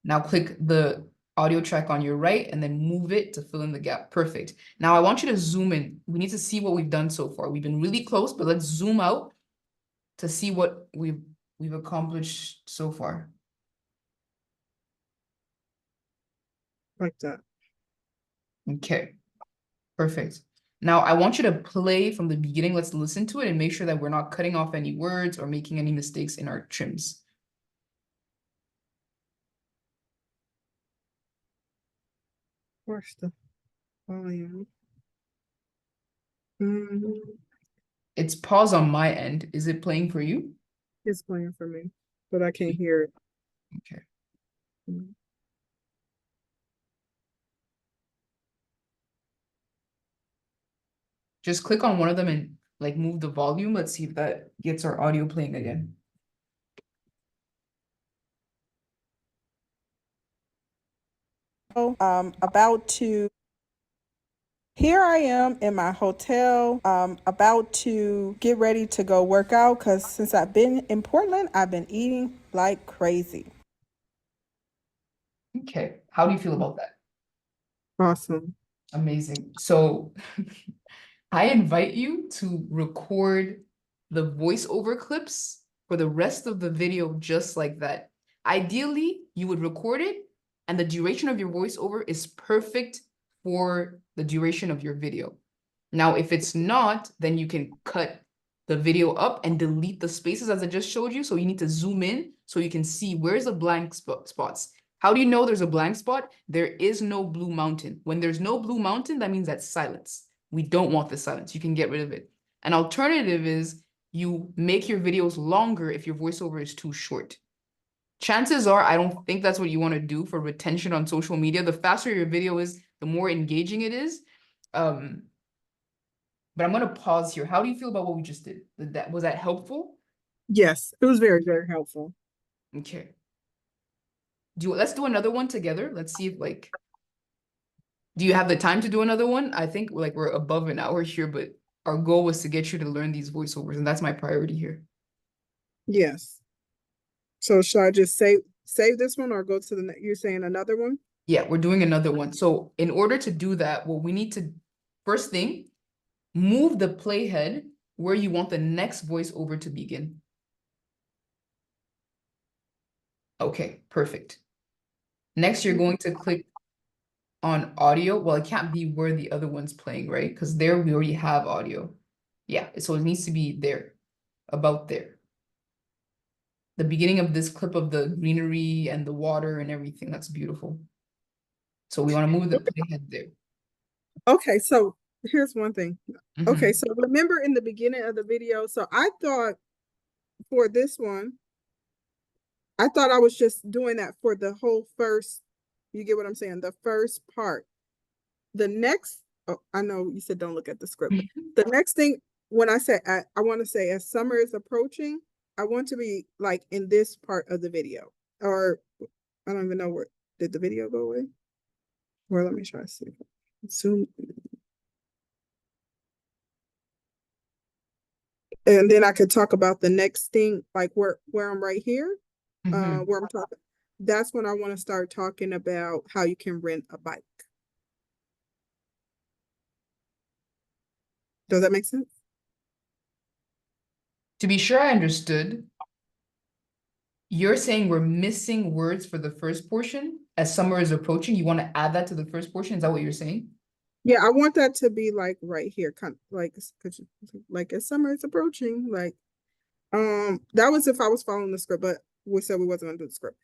Now click the audio track on your right and then move it to fill in the gap. Perfect. Now I want you to zoom in. We need to see what we've done so far. We've been really close, but let's zoom out to see what we've accomplished so far. like that. Okay, perfect. Now I want you to play from the beginning. Let's listen to it and make sure that we're not cutting off any words or making any mistakes in our trims. Where's the volume? Mm, It's pause on my end. Is it playing for you? it's playing for me, but I can't hear it. Okay. Mm. Just click on one of them and like move the volume. Let's see if that gets our audio playing again. About to Here I am in my hotel, about to get ready to go work out because since I've been in Portland, I've been eating like crazy. Okay. How do you feel about that? Awesome. Amazing. So I invite you to record the voiceover clips for the rest of the video just like that. Ideally, you would record it and the duration of your voiceover is perfect for the duration of your video. Now, if it's not, then you can cut the video up and delete the spaces as I just showed you. So you need to zoom in so you can see where's the blank spots. How do you know there's a blank spot? There is no blue mountain. When there's no blue mountain, that means that's silence. We don't want the silence. You can get rid of it. An alternative is you make your videos longer if your voiceover is too short. Chances are, I don't think that's what you want to do for retention on social media. The faster your video is, the more engaging it is. But I'm going to pause here. How do you feel about what we just did? Was that helpful? Yes, it was very, very helpful. Okay. Let's do another one together. Let's see if do you have the time to do another one? I think like we're above an hour here, but our goal was to get you to learn these voiceovers, and that's my priority here. Yes. So should I just save this one or go to the you're saying another one? Yeah, we're doing another one. So in order to do that, what we need to, first thing, move the playhead where you want the next voiceover to begin. Okay, perfect. Next, you're going to click on audio. Well, it can't be where the other one's playing, right? Because there we already have audio. Yeah, so it needs to be there, about there. The beginning of this clip of the greenery and the water and everything. That's beautiful. So we want to move the playhead there. Okay, so here's one thing. Okay, Mhm. so remember in the beginning of the video, so I thought for this one, I thought I was just doing that for the whole first, you get what I'm saying? The first part. The next, oh, I know you said don't look at the script. The next thing, when I say, I want to say as summer is approaching, I want to be like in this part of the video. Or I don't even know where, did the video go away? Well, let me try to see. Zoom. And then I could talk about the next thing, like where I'm right here, Mhm. where I'm talking. That's when I want to start talking about how you can rent a bike. Does that make sense? To be sure I understood, you're saying we're missing words for the first portion as summer is approaching. You want to add that to the first portion? Is that what you're saying? Yeah, I want that to be like right here, kind of like as summer is approaching, like that was if I was following the script, but we said we wasn't gonna do the script.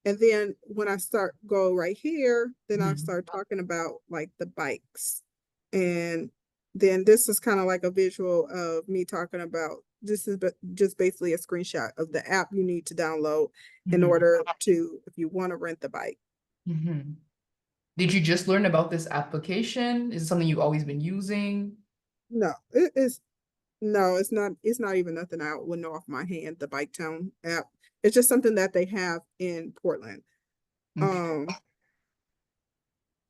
And then when I go right here, then I start talking about like the bikes. And then this is kind of like a visual of me talking about this is just basically a screenshot of the app you need to download in Mhm. order to, if you want to rent the bike. Mhm. Did you just learn about this application? Is it something you've always been using? No, it is no, it's not even nothing I would know off my hand, the Bike Town app. It's just something that they have in Portland. Okay.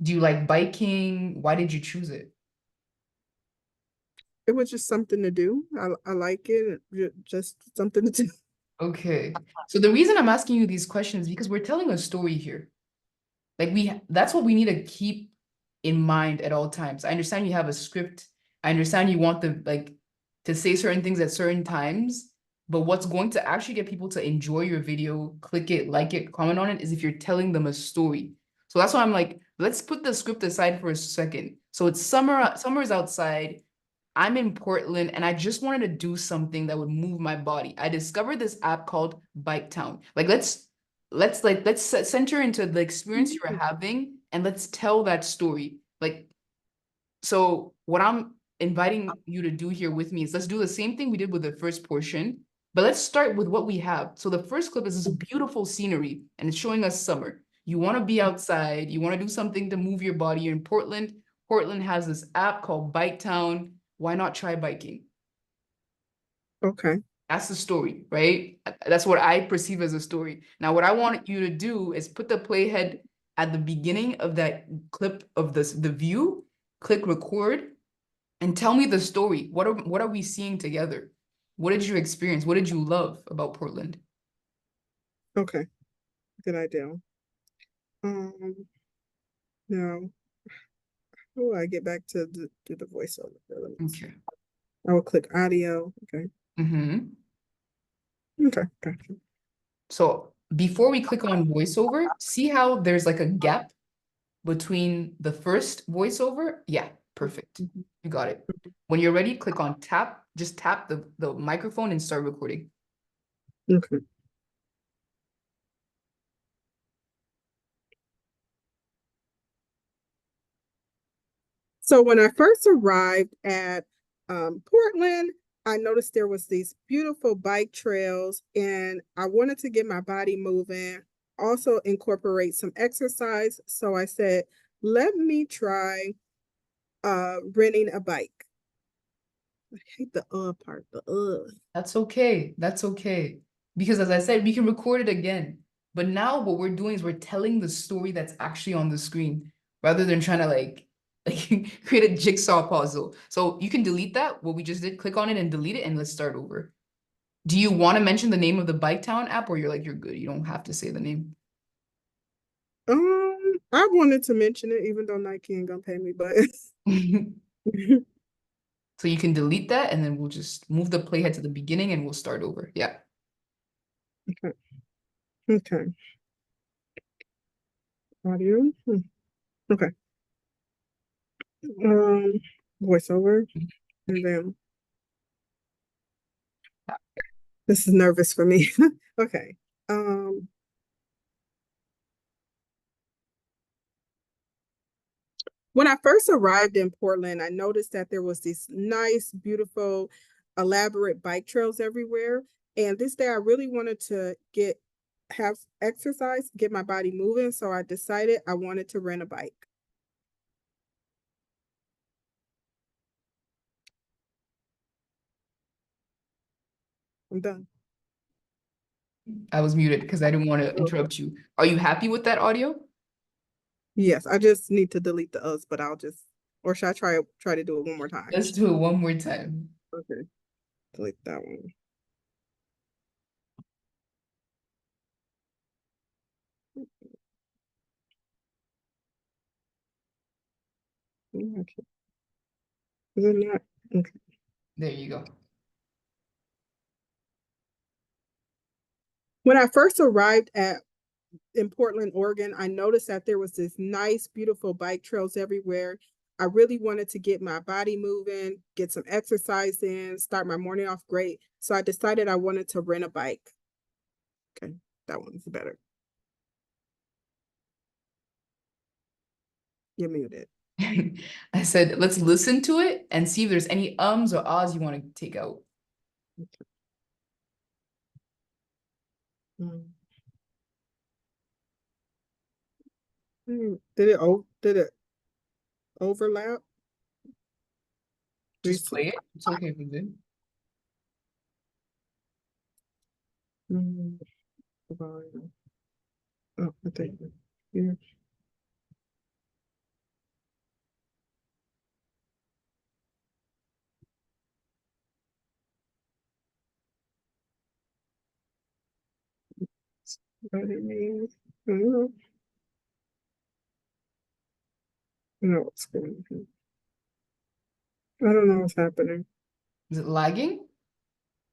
Do you like biking? Why did you choose it? It was just something to do. I like it. Just something to do. Okay. So the reason I'm asking you these questions is because we're telling a story here. Like that's what we need to keep in mind at all times. I understand you have a script. I understand you want to say certain things at certain times, but what's going to actually get people to enjoy your video, click it, like it, comment on it, is if you're telling them a story. So that's why I'm like, let's put the script aside for a second. So it's summer's outside. I'm in Portland and I just wanted to do something that would move my body. I discovered this app called Bike Town. Like let's center into the experience you're having and let's tell that story. Like, so what I'm inviting you to do here with me is let's do the same thing we did with the first portion, but let's start with what we have. So the first clip is this beautiful scenery and it's showing us summer. You want to be outside, you want to do something to move your body. You're in Portland. Portland has this app called Bike Town. Why not try biking? Okay. That's the story, right? That's what I perceive as a story. Now, what I want you to do is put the playhead at the beginning of that clip of the view, click record, and tell me the story. What are we seeing together? What did you experience? What did you love about Portland? Okay. Good idea. Now, how do I get back to the voiceover? Okay. I will click audio. Okay. Mm-hmm. Okay. Gotcha. So before we click on voiceover, see how there's like a gap between the first voiceover? Yeah, perfect. Mhm. You got it. When you're ready, click on tap, just tap the microphone and start recording. Okay. So when I first arrived at Portland, I noticed there was these beautiful bike trails and I wanted to get my body moving, also incorporate some exercise. So I said, let me try renting a bike. I hate the part, the That's okay. That's okay. Because as I said, we can record it again. But now what we're doing is we're telling the story that's actually on the screen rather than trying to like create a jigsaw puzzle. So you can delete that, what we just did, click on it and delete it, and let's start over. Do you want to mention the name of the Bike Town app or you're good? You don't have to say the name. I wanted to mention it, even though Nike ain't gonna pay me, but So you can delete that and then we'll just move the playhead to the beginning and we'll start over. Yeah. okay. Okay. Audio. Okay. Um, voiceover, and then this is nervous for me. Okay. Um, when I first arrived in Portland, I noticed that there was these nice, beautiful, elaborate bike trails everywhere. And this day I really wanted to have exercise, get my body moving. So I decided I wanted to rent a bike. I'm done. I was muted because I didn't want to interrupt you. Are you happy with that audio? Yes, I just need to delete the us, but I'll just, or should I try to do it one more time? Let's do it one more time. Okay, delete that one. Okay. Is it not? Okay. There you go. When I first arrived in Portland, Oregon, I noticed that there was this nice, beautiful bike trails everywhere. I really wanted to get my body moving, get some exercise in, start my morning off great. So I decided I wanted to rent a bike. Okay, that one's better. You're muted. I said, let's listen to it and see if there's any ums or ahs you want to take out. Mm. Did it overlap? Just play it. It's okay if you did. Mm. Oh, I think here. What it means. I don't know. No, what's going on. I don't know what's happening. Is it lagging?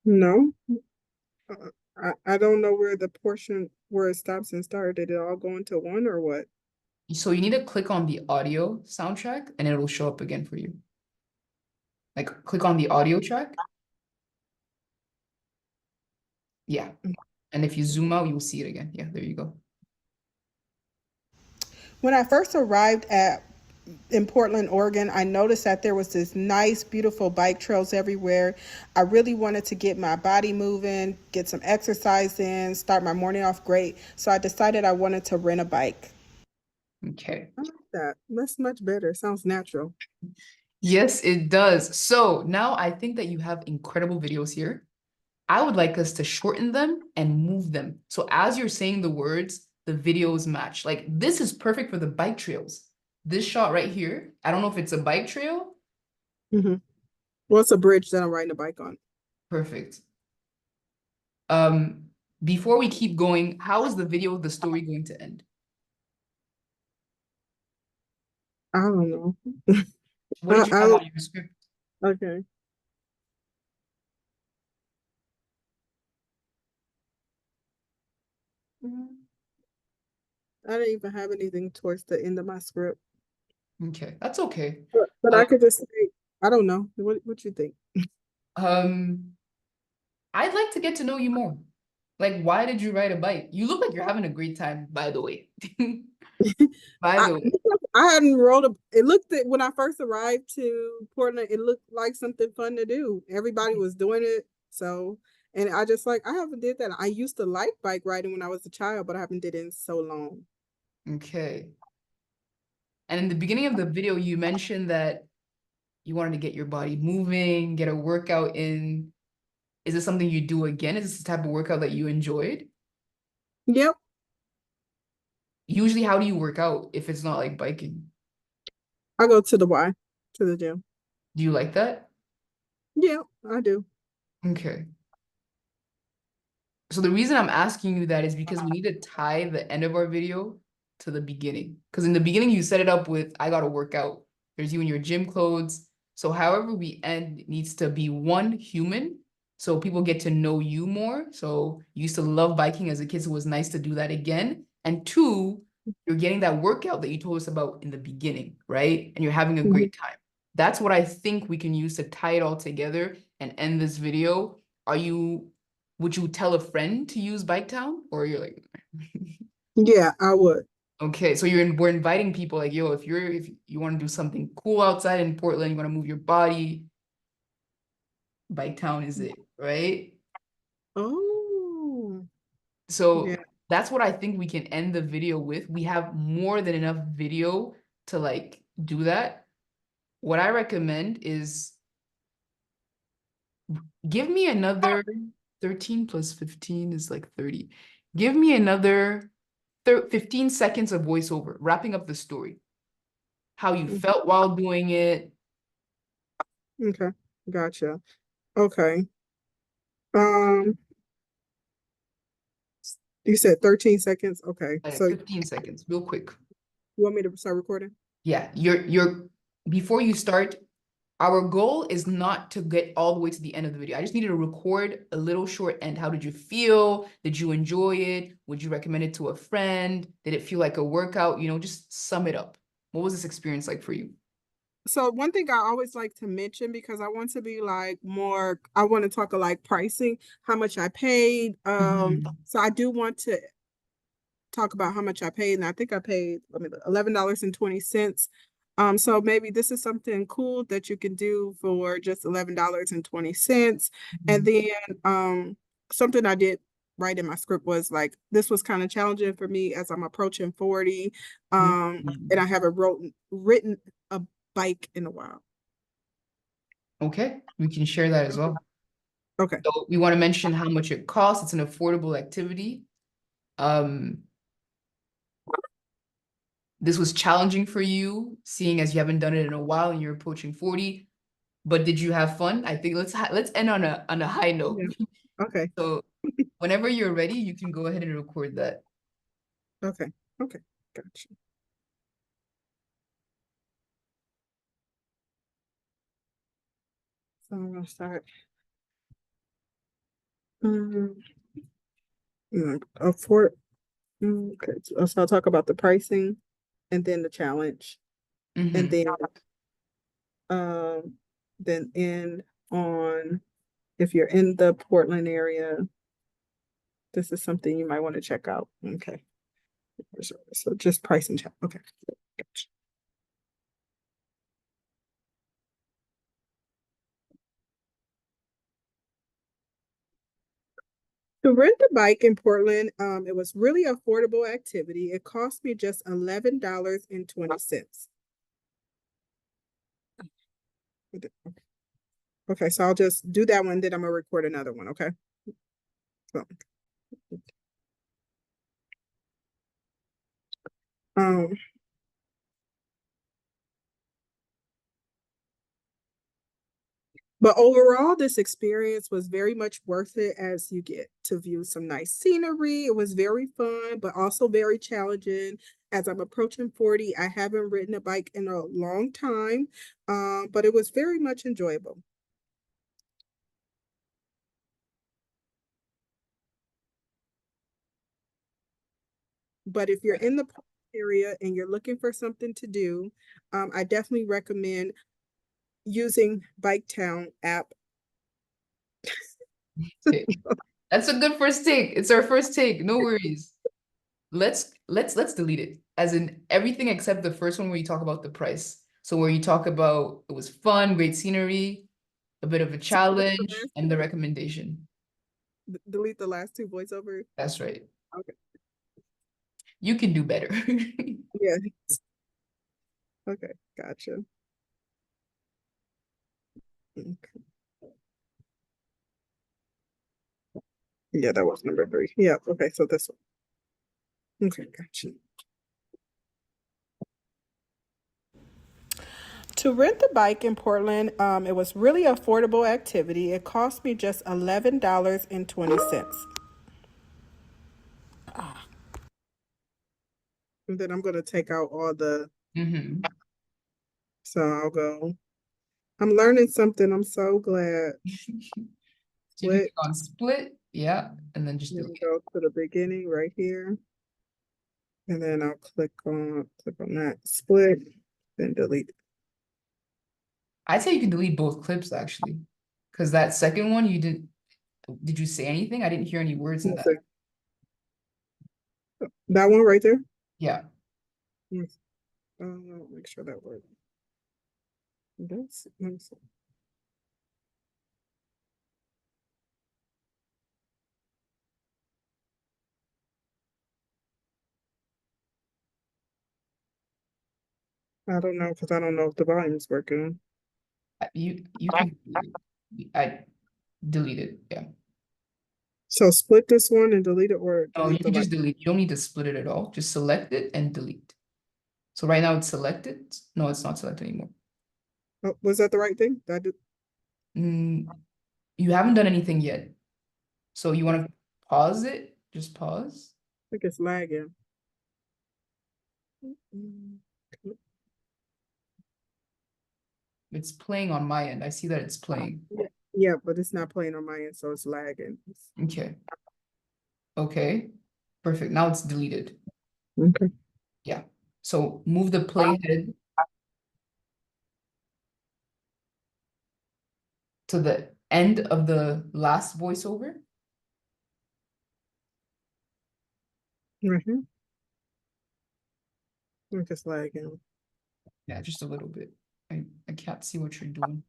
No. I don't know where the portion where it stops and starts. Did it all go into one or what? So you need to click on the audio soundtrack and it'll show up again for you. Like click on the audio track. Yeah. And if you zoom out, you'll see it again. Yeah, there you go. When I first arrived in Portland, Oregon, I noticed that there was this nice, beautiful bike trails everywhere. I really wanted to get my body moving, get some exercise in, start my morning off great. So I decided I wanted to rent a bike. Okay. I like that. That's much better. Sounds natural. Yes, it does. So now I think that you have incredible videos here. I would like us to shorten them and move them. So as you're saying the words, the videos match. Like this is perfect for the bike trails. This shot right here, I don't know if it's a bike trail. Mm-hmm. What's a bridge that I'm riding a bike on? Perfect. Before we keep going, how is the video, the story going to end? I don't know. What did you have on your script? Okay. I didn't even have anything towards the end of my script. Okay, that's okay. But I could just say, I don't know. What you think? Um, I'd like to get to know you more. Like, why did you ride a bike? You look like you're having a great time, by the way. By I, the way. I hadn't it looked at when I first arrived to Portland, it looked like something fun to do. Everybody was doing it. So, and I just like, I haven't did that. I used to like bike riding when I was a child, but I haven't did it in so long. Okay. And in the beginning of the video, you mentioned that you wanted to get your body moving, get a workout in. Is this something you do again? Is this the type of workout that you enjoyed? Yep. Usually, how do you work out if it's not like biking? I go to the gym. Do you like that? Yeah, I do. Okay. So the reason I'm asking you that is because we need to tie the end of our video to the beginning. Because in the beginning, you set it up with, I got to work out. There's you in your gym clothes. So however we end needs to be one, human. So people get to know you more. So you used to love biking as a kid. So it was nice to do that again. And two, you're getting that workout that you told us about in the beginning, right? And you're having a Mhm. great time. That's what I think we can use to tie it all together and end this video. Would you tell a friend to use Biketown? Or you're like, Yeah, I would. okay, so we're inviting people like, yo, if you want to do something cool outside in Portland, you want to move your body, Biketown is it, right? Oh, So yeah. that's what I think we can end the video with. We have more than enough video to like do that. What I recommend is give me another 13 plus 15 is like 30. Give me another 15 seconds of voiceover, wrapping up the story. How you felt while doing it. Okay, gotcha. Okay. Um, you said 13 seconds. Okay. So you 15 seconds, real quick. want me to start recording? Yeah, before you start, our goal is not to get all the way to the end of the video. I just needed to record a little short end. How did you feel? Did you enjoy it? Would you recommend it to a friend? Did it feel like a workout? Just sum it up. What was this experience like for you? So one thing I always like to mention because I want to be like more, I want to talk like pricing, how much I paid. Mhm. So I do want to talk about how much I paid, and I think I paid, let me look, $11.20. So maybe this is something cool that you can do for just $11.20. And then something I did write in my script was like, this was kind of challenging for me as I'm approaching 40. And I haven't written a bike in a while. Okay, we can share that as well. Okay. So we want to mention how much it costs. It's an affordable activity. This was challenging for you, seeing as you haven't done it in a while and you're approaching 40. But did you have fun? I think let's end on a high note. Yeah. Okay. So whenever you're ready, you can go ahead and record that. Okay. Okay. Gotcha. So I'm gonna start. Afford. Okay. So I'll talk about the pricing and then the challenge, and then end on if you're in the Portland area, this is something you might want to check out. Okay. So just price and check. Okay. Gotcha. To rent a bike in Portland, it was really affordable activity. It cost me just $11.20. Okay, so I'll just do that one, then I'm gonna record another one, okay? So, um, but overall, this experience was very much worth it as you get to view some nice scenery. It was very fun, but also very challenging. As I'm approaching 40, I haven't ridden a bike in a long time, but it was very much enjoyable. But if you're in the area and you're looking for something to do, I definitely recommend using Bike Town app. Okay. That's a good first take. It's our first take. No worries. Let's delete it. As in everything except the first one where you talk about the price. So where you talk about it was fun, great scenery, a bit of a challenge, and the recommendation. Delete the last two voiceovers. That's right. Okay. You can do better. Yeah. Okay, gotcha. Okay. Yeah, that was number 3. Yeah, okay, so this one. Okay, gotcha. To rent the bike in Portland, it was really affordable activity. It cost me just $11.20. And then I'm gonna take out all the. So I'll go. I'm learning something. I'm so glad. So you click on split, yeah, and then just delete. Go to the beginning right here. And then I'll click on that split, then delete. I'd say you can delete both clips actually. Because that second one you did you say anything? I didn't hear any words in that. That one right there? Yeah. Yes. Make sure that works. That's nice. I don't know because I don't know if the volume's working. You can I delete it, yeah. So split this one and delete it, or No, you delete the can just light. delete. You don't need to split it at all. Just select it and delete. So right now it's selected. No, it's not selected anymore. Oh, was that the right thing? Did I do? You haven't done anything yet. So you want to pause it? Just pause. I think it's lagging. It's playing on my end. I see that it's playing. Yeah, but it's not playing on my end, so it's lagging. Okay. Okay. Perfect. Now it's deleted. Okay. Yeah. So move the playhead to the end of the last voiceover. Right here. I'm just lagging. Yeah, just a little bit. I can't see what you're doing.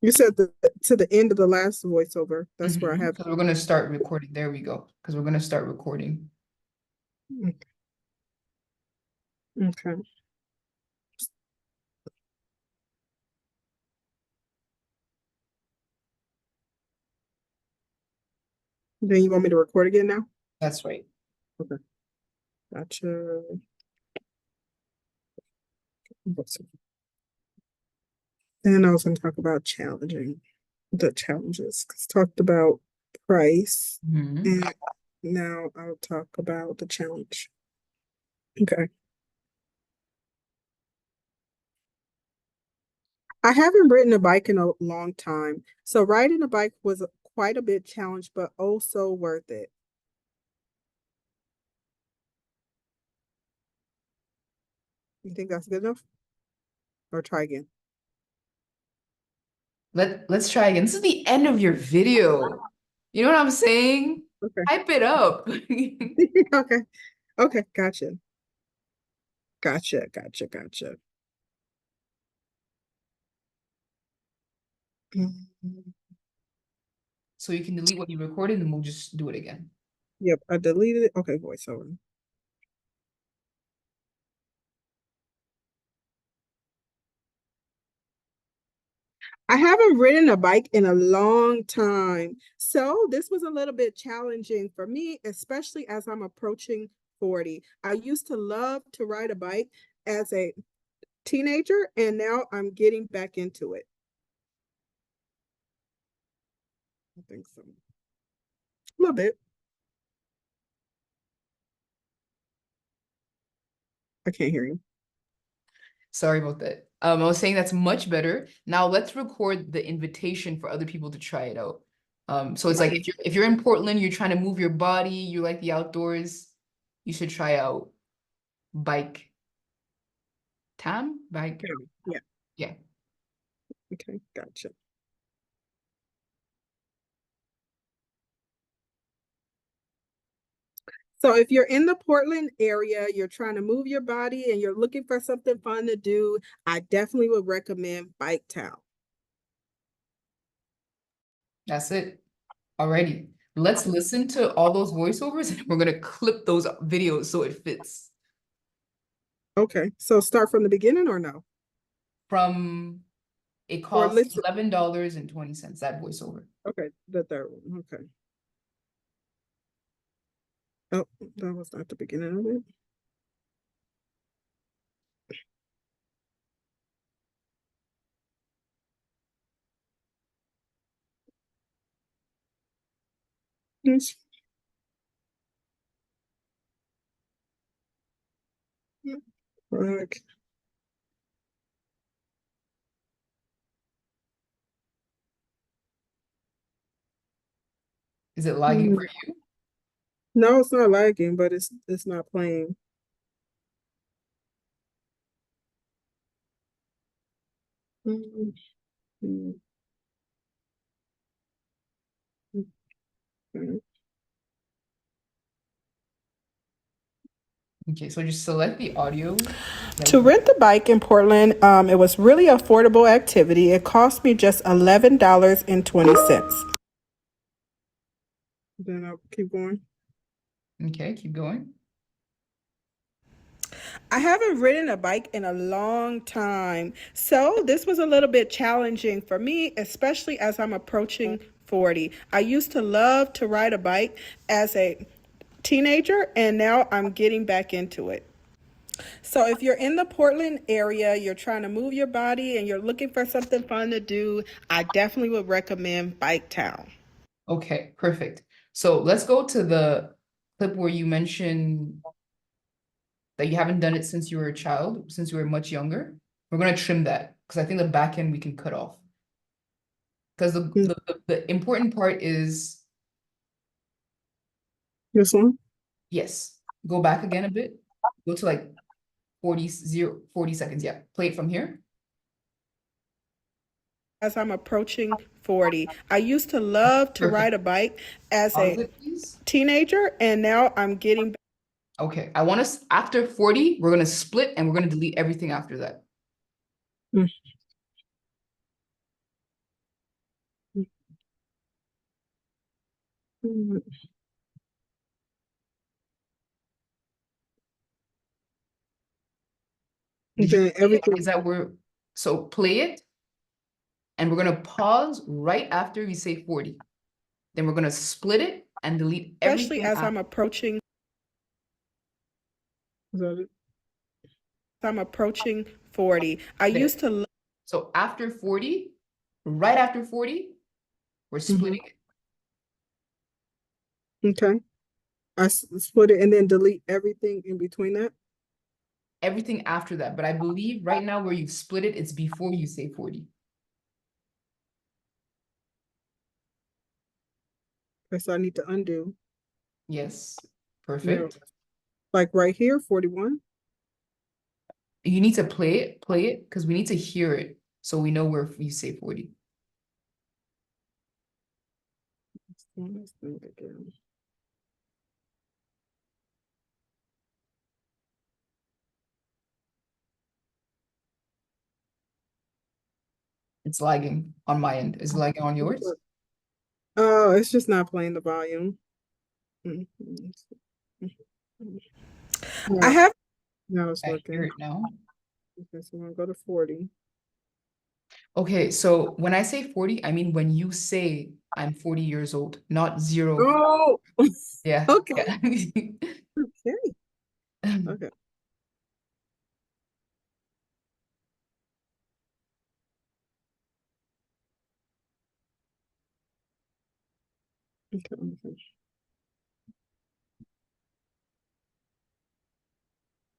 You said to the end of the last voiceover. That's where I have. So we're gonna start recording. There we go. Because we're gonna start recording. Okay. Then you want me to record again now? That's right. Okay. Gotcha. And I was going to talk about the challenges. 'Cause talked about price, Mhm. and now I'll talk about the challenge. Okay. I haven't ridden a bike in a long time, so riding a bike was quite a bit challenge, but also worth it. You think that's good enough? Or try again? Let's try again. This is the end of your video. You know what I'm saying? Okay. Hype it up. Okay. Okay. Gotcha. Gotcha. Mhm. So you can delete what you recorded and we'll just do it again. Yep, I deleted it. Okay, voiceover. I haven't ridden a bike in a long time, so this was a little bit challenging for me, especially as I'm approaching 40. I used to love to ride a bike as a teenager, and now I'm getting back into it. I think so. A little bit. I can't hear you. Sorry about that. I was saying that's much better. Now let's record the invitation for other people to try it out. So it's like if you're in Portland, you're trying to move your body, you like the outdoors, you should try out bike bike. Yeah. Yeah. Okay, gotcha. So if you're in the Portland area, you're trying to move your body and you're looking for something fun to do, I definitely would recommend Bike Town. That's it. Alrighty. Let's listen to all those voiceovers and we're gonna clip those videos so it fits. Okay, so start from the beginning or no? From it Or costs listen. $11.20, that voiceover. Okay, the third one. Okay. Oh, that was not the beginning of it. Yes. Right. Is it lagging for you? No, it's not lagging, but it's not playing. Mm, mm, mm. Okay, so just select the audio. To rent the bike in Portland, it was really affordable activity. It cost me just $11.20. Then I'll keep going. Okay, keep going. I haven't ridden a bike in a long time, so this was a little bit challenging for me, especially as I'm approaching 40. I used to love to ride a bike as a teenager, and now I'm getting back into it. So if you're in the Portland area, you're trying to move your body and you're looking for something fun to do, I definitely would recommend Bike Town. Okay, perfect. So let's go to the clip where you mentioned that you haven't done it since you were a child, since you were much younger. We're gonna trim that because I think the back end we can cut off. Because Mm, the important part is, This one? yes, go back again a bit. Go to like 40 seconds. Yeah, play it from here. As I'm approaching 40, I used to love to Perfect. ride a bike as Pause a it, please. teenager, and now I'm getting Okay, I want us after 40, we're gonna split and we're gonna delete everything after that. Mm. Mm. Did you Then play it? everything. Is that where, so play it, and we're gonna pause right after we say 40. Then we're gonna split it and delete Especially everything as after. Is that it? I'm approaching 40. I There. used to love So after 40, right after 40, we're splitting it. Okay. Split it and then delete everything in between that. Everything after that. But I believe right now where you've split it, it's before you say 40. Okay, so I need to undo. Yes, No. perfect. Like right here, 41. You need to play it, because we need to hear it so we know where you say 40. Let's think again. It's lagging on my end. Is it lagging on yours? Oh, it's just not playing the volume. Mhm. I Yeah, have now it's I hear working. it now. Okay, so I'm gonna go to 40. Okay, so when I say 40, I mean when you say I'm 40 years old, not 0. Oh, Yeah. okay. Yeah. Okay. Okay. Okay.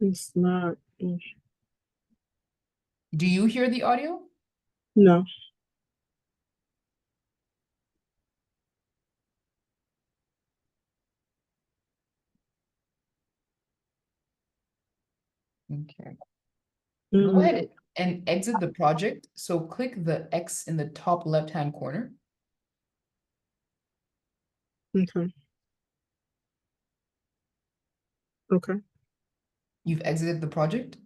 It's not. Do you hear the audio? No. Okay. Go Mm. ahead and exit the project. So click the X in the top left-hand corner. Okay. Okay. You've exited the project?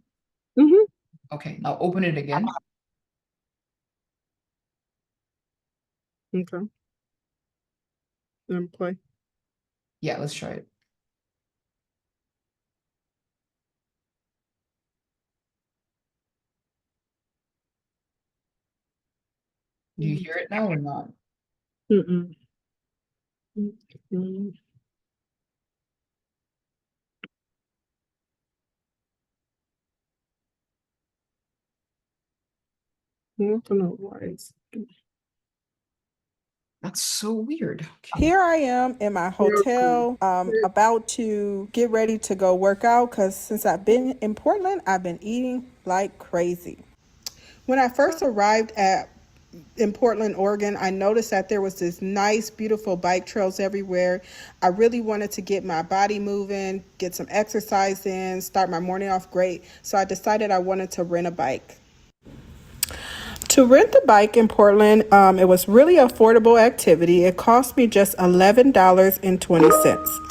Mm-hmm. Okay, now open it again. Okay. And play. Yeah, let's try it. Do you hear it now or not? Mm-mm. Mm-mm. I don't know why it's. That's so weird. Okay. Here I am in my hotel, about to get ready to go work out because since I've been in Portland, I've been eating like crazy. When I first arrived in Portland, Oregon, I noticed that there was this nice, beautiful bike trails everywhere. I really wanted to get my body moving, get some exercise in, start my morning off great. So I decided I wanted to rent a bike. To rent the bike in Portland, it was really affordable activity. It cost me just $11.20.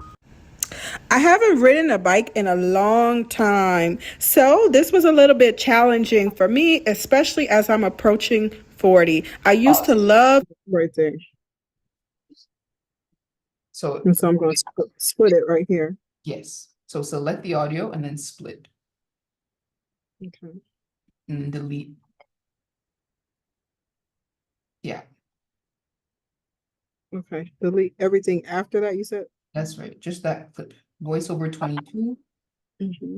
I haven't ridden a bike in a long time, so this was a little bit challenging for me, especially as I'm approaching 40. I used to love Right there. So And so I'm going to split it right here. yes. So select the audio and then split Okay. and delete. Yeah, Okay. Delete everything after that, you said? that's right. Just that clip. Voiceover 22, Mm-hmm.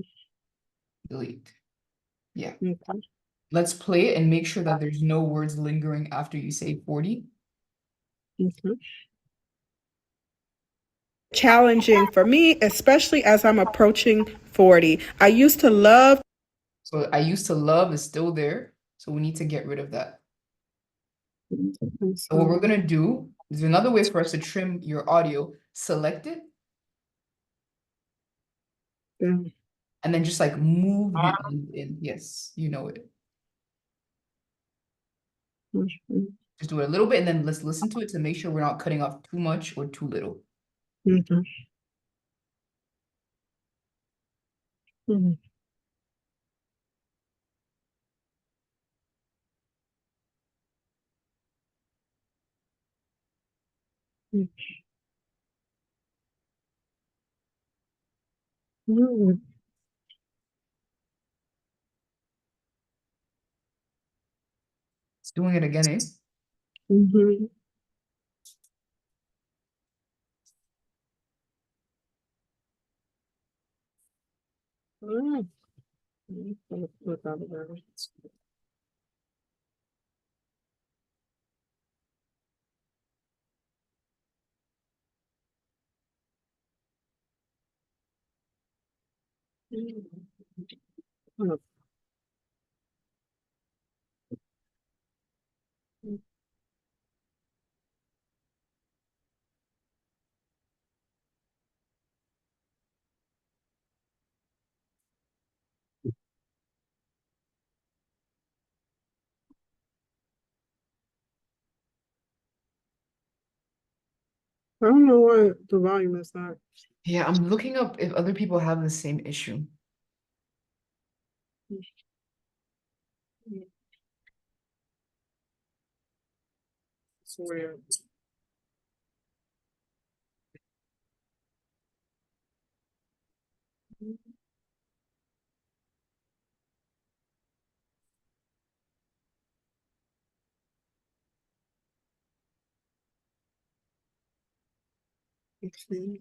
delete. Yeah. Okay. Let's play it and make sure that there's no words lingering after you say 40. Okay. challenging for me, especially as I'm approaching 40. I used to love So I used to love is still there. So we need to get rid of that. And So what we're so, gonna do, there's another way for us to trim your audio. Select it then, and then just like move the end in. Yes, you know it. Just do it a little bit and then let's listen to it to make sure we're not cutting off too much or too little. okay. Mhm. Mhm. It's doing it again, eh? Mhm. Mm. I don't know why the volume is not. Yeah, I'm looking up if other people have the same issue. It's weird. Okay.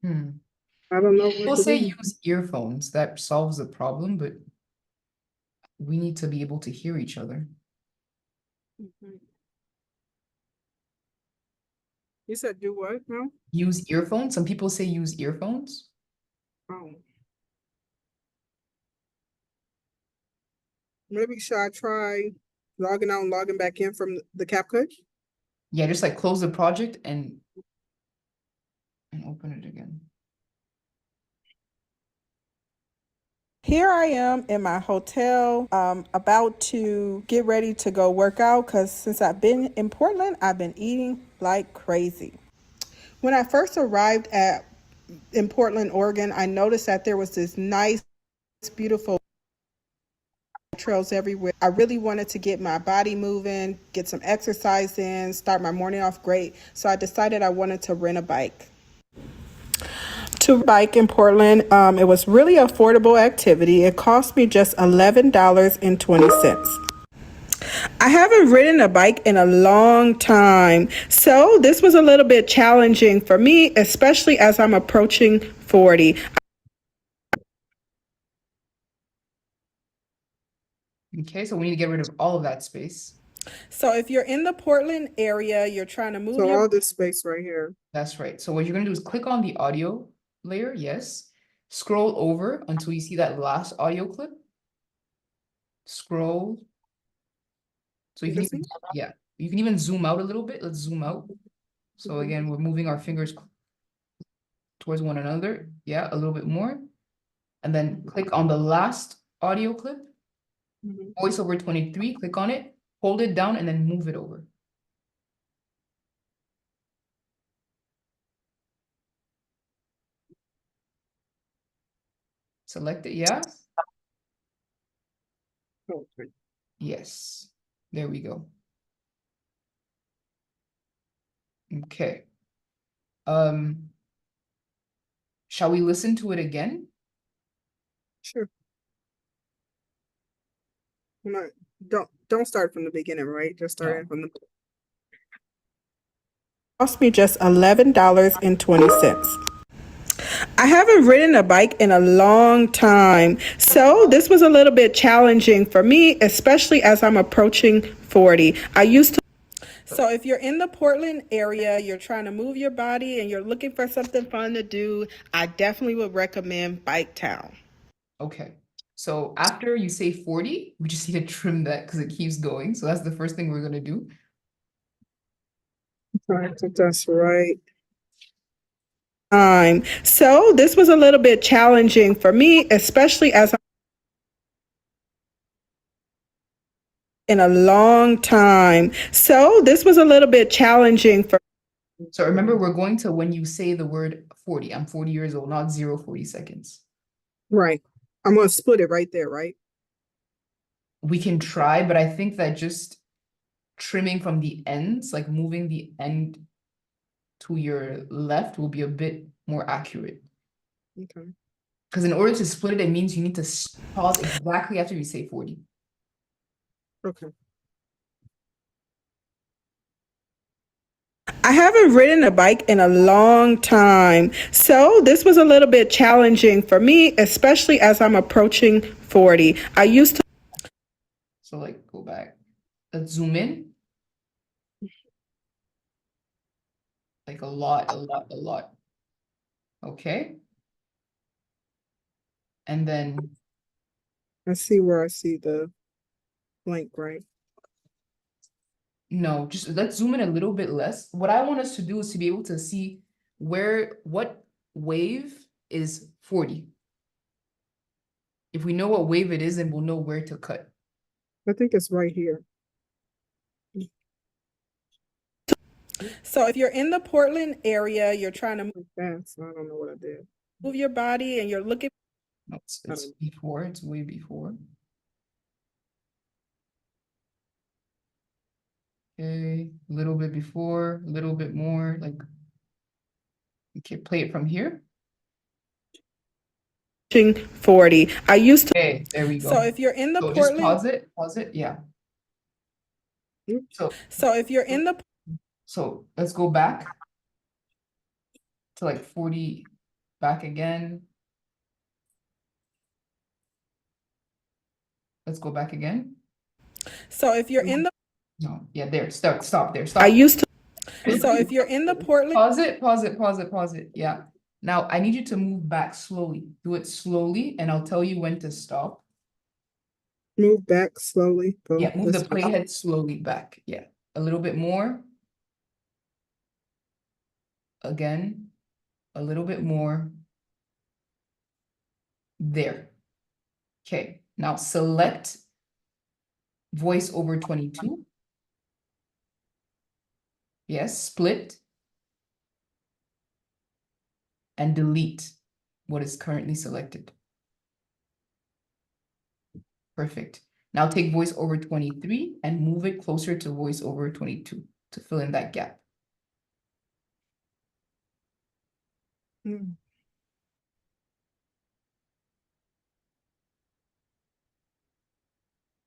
Hmm. I don't know People what to say do. use earphones. That solves the problem, but we need to be able to hear each other. Mhm. You said do what now? Use earphones. Some people say use earphones. Oh. Maybe should I try logging out and logging back in from the Capcut? Yeah, just like close the project and open it again. Here I am in my hotel, about to get ready to go work out because since I've been in Portland, I've been eating like crazy. When I first arrived in Portland, Oregon, I noticed that there was this nice, beautiful trails everywhere. I really wanted to get my body moving, get some exercise in, start my morning off great. So I decided I wanted to rent a bike. To bike in Portland, it was really affordable activity. It cost me just $11.20. I haven't ridden a bike in a long time, so this was a little bit challenging for me, especially as I'm approaching 40. Okay, so we need to get rid of all of that space. So if you're in the Portland area, you're trying to move So your all this space right here. That's right. So what you're gonna do is click on the audio layer, yes. Scroll over until you see that last audio clip. Scroll. So you can This even, one? yeah, you can even zoom out a little bit. Let's zoom out. So again, we're moving our fingers towards one another. Yeah, a little bit more. And then click on the last audio clip, Mhm. voiceover 23, click on it, hold it down, and then move it over. Select it, yeah? Okay. Yes. There we go. Okay. Shall we listen to it again? Sure. No, don't start from the beginning, right? Just start No. in from the cost me just $11.20. I haven't ridden a bike in a long time, so this was a little bit challenging for me, especially as I'm approaching 40. I used to. So if you're in the Portland area, you're trying to move your body and you're looking for something fun to do, I definitely would recommend Bike Town. Okay. So after you say 40, we just need to trim that because it keeps going. So that's the first thing we're gonna do. I think that's right. time. So this was a little bit challenging for me, especially as I'm in a long time. So this was a little bit challenging for So remember, we're going to when you say the word 40. I'm 40 years old, not 40 seconds. Right. I'm gonna split it right there, right? We can try, but I think that just trimming from the ends, like moving the end to your left, will be a bit more accurate. Okay. Because in order to split it, it means you need to pause exactly after you say 40. Okay. I haven't ridden a bike in a long time. So this was a little bit challenging for me, especially as I'm approaching 40. I used to So like go back. Let's zoom in. Like a lot. Okay. And then I see where I see the blank, right? no, just let's zoom in a little bit less. What I want us to do is to be able to see what wave is 40. If we know what wave it is, then we'll know where to cut. I think it's right here. So if you're in the Portland area, you're trying to Fast. I don't know what I did. move your body and you're looking No, it's before, it's way before. Okay, a little bit before, a little bit more, like okay, play it from here. 40. I used to Okay, there we go. So if you're in the So just Portland pause it, yeah. Oops. So if you're in the So let's go back to like 40, back again. Let's go back again. So if you're in the No, yeah, there, stop there, I stop. used to So if you're in the Portland Pause it, yeah. Now I need you to move back slowly. Do it slowly, and I'll tell you when to stop. Move back slowly. Go Yeah, move the this way. playhead slowly back. Yeah, a little bit more. Again, a little bit more. There. Okay, now select voiceover 22. Yes, split. And delete what is currently selected. Perfect. Now take voiceover 23 and move it closer to voiceover 22 to fill in that gap. Mm.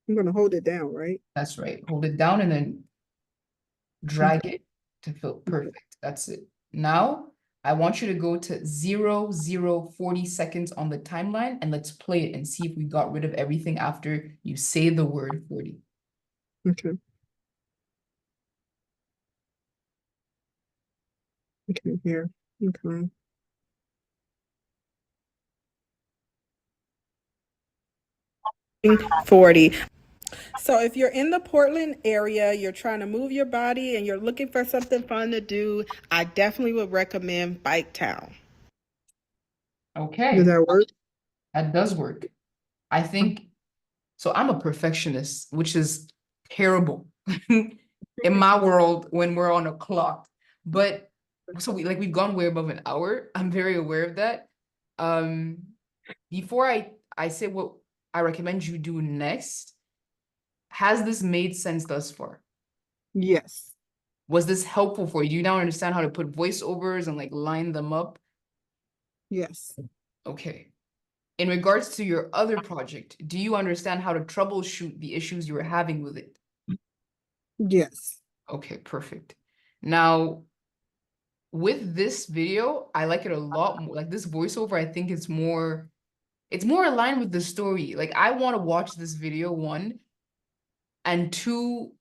I'm gonna hold it down, right? That's right. Hold it down and then drag it to fill. Perfect. That's it. Now I want you to go to 40 seconds on the timeline and let's play it and see if we got rid of everything after you say the word 40. Okay. Okay, here. Okay. '40. So if you're in the Portland area, you're trying to move your body and you're looking for something fun to do, I definitely would recommend Bike Town. Okay. Did that work? That does work. I think so. I'm a perfectionist, which is terrible in my world when we're on a clock. But so we've gone way above an hour. I'm very aware of that. Before I say what I recommend you do next, has this made sense thus far? Yes. Was this helpful for you? Do you now understand how to put voiceovers and like line them up? Yes. Okay. In regards to your other project, do you understand how to troubleshoot the issues you were having with it? Yes. Okay, perfect. Now, with this video, I like it a lot more. Like this voiceover, I think it's more aligned with the story. Like I want to watch this video, one, and two,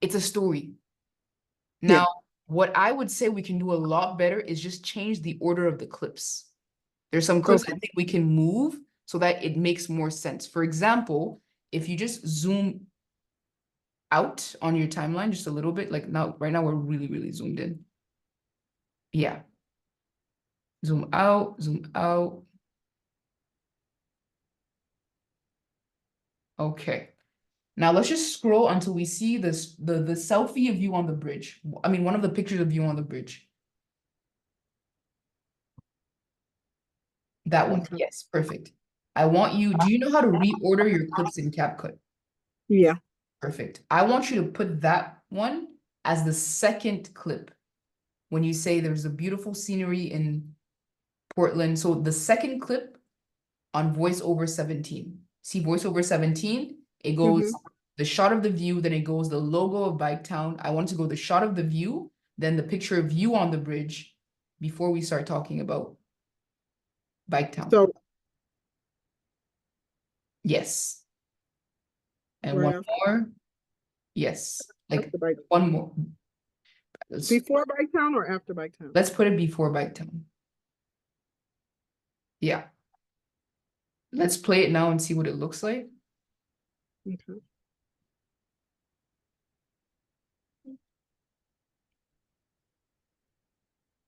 it's a story. Now, what I would say we can do a lot better is just change the order of the clips. There's some clips I think we can move so that it makes more sense. For example, if you just zoom out on your timeline just a little bit, like now, right now we're really, really zoomed in. Yeah. Zoom out, zoom out. Okay. Now let's just scroll until we see this the selfie of you on the bridge. I mean, one of the pictures of you on the bridge. That one. Okay. Yes, perfect. I want you, do you know how to reorder your clips in Capcut? Yeah. Perfect. I want you to put that one as the second clip when you say there's a beautiful scenery in Portland. So the second clip on voiceover 17. See voiceover 17? It goes the shot of the view, then it goes the logo of Bike Town. I want to go the shot of the view, then the picture of you on the bridge before we start talking about Bike Town. So Yes. And right one after, more. Yes. Like after Bike, one more. before Bike Town or after Bike Town? Let's put it before Bike Town. Yeah. Let's play it now and see what it looks like. Okay.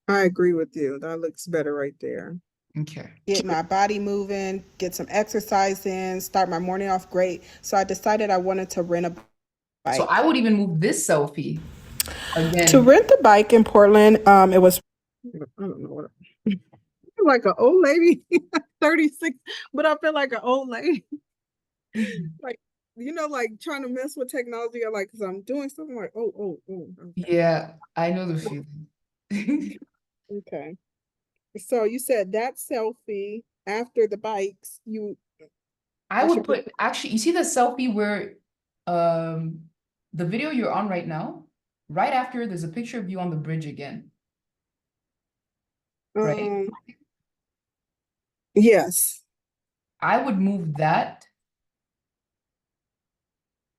I agree with you. That looks better right there. Okay. Get my body moving, get some exercise in, start my morning off great. So I decided I wanted to rent a bike. So I would even move this selfie again. To rent the bike in Portland, it was I don't know what. I feel like an old lady, 36, but I feel like an old lady. Like, like trying to mess with technology. I like, because I'm doing something like, oh. Okay. Yeah, I know the feeling. Okay. So you said that selfie after the bikes, I I would should put, put actually, you see the selfie where the video you're on right now, right after there's a picture of you on the bridge again, right? yes. I would move that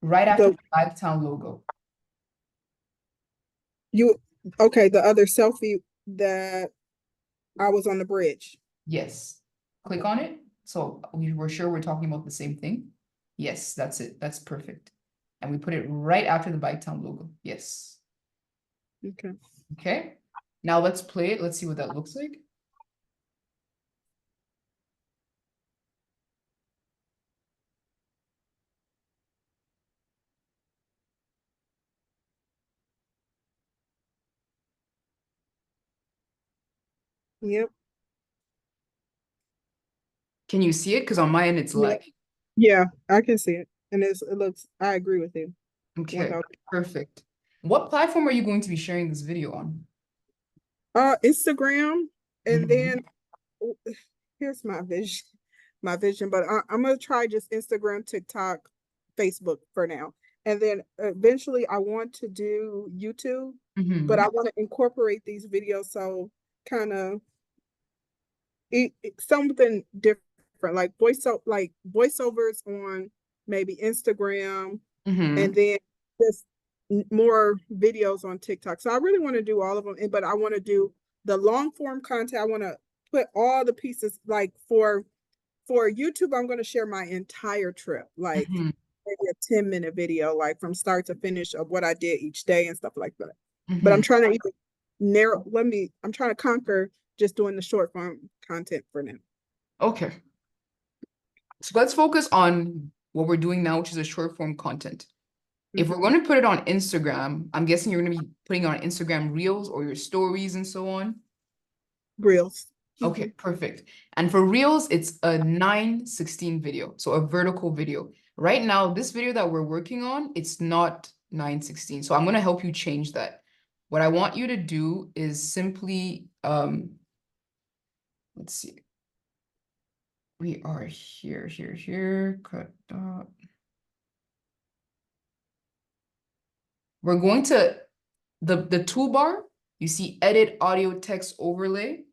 right after The the Bike Town logo. okay, the other selfie that I was on the bridge. Yes. Click on it. So we're sure we're talking about the same thing. Yes, that's it. That's perfect. And we put it right after the Bike Town logo. Yes. Okay. Okay. Now let's play it. Let's see what that looks like. Yep. Can you see it? Because on my end, it's Yeah. lagging. Yeah, I can see it. And it looks, I agree with you. Okay, 1000. perfect. What platform are you going to be sharing this video on? Instagram, and Mhm. then here's my vision, but I'm gonna try just Instagram, TikTok, Facebook for now. And then eventually I want to do YouTube, but I want to incorporate these videos so kind of something different, like voiceovers on maybe Instagram, and then just more videos on TikTok. So I really want to do all of them, but I want to do the long form content. I want to put all the pieces, like for YouTube, I'm going to share my entire trip, like maybe a 10-minute video, like from start to finish of what I did each day and stuff like that. But I'm trying to even I'm trying to conquer just doing the short form content for now. Okay. So let's focus on what we're doing now, which is a short form content. If we're going to put it on Instagram, I'm guessing you're going to be putting it on Instagram Reels or your stories and so on. Reels. Okay, perfect. And for Reels, it's a 9:16 video, so a vertical video. Right now, this video that we're working on, it's not 9:16. So I'm going to help you change that. What I want you to do is simply, let's see. We are here, cut dot. We're going to, the toolbar, you see edit audio text overlay.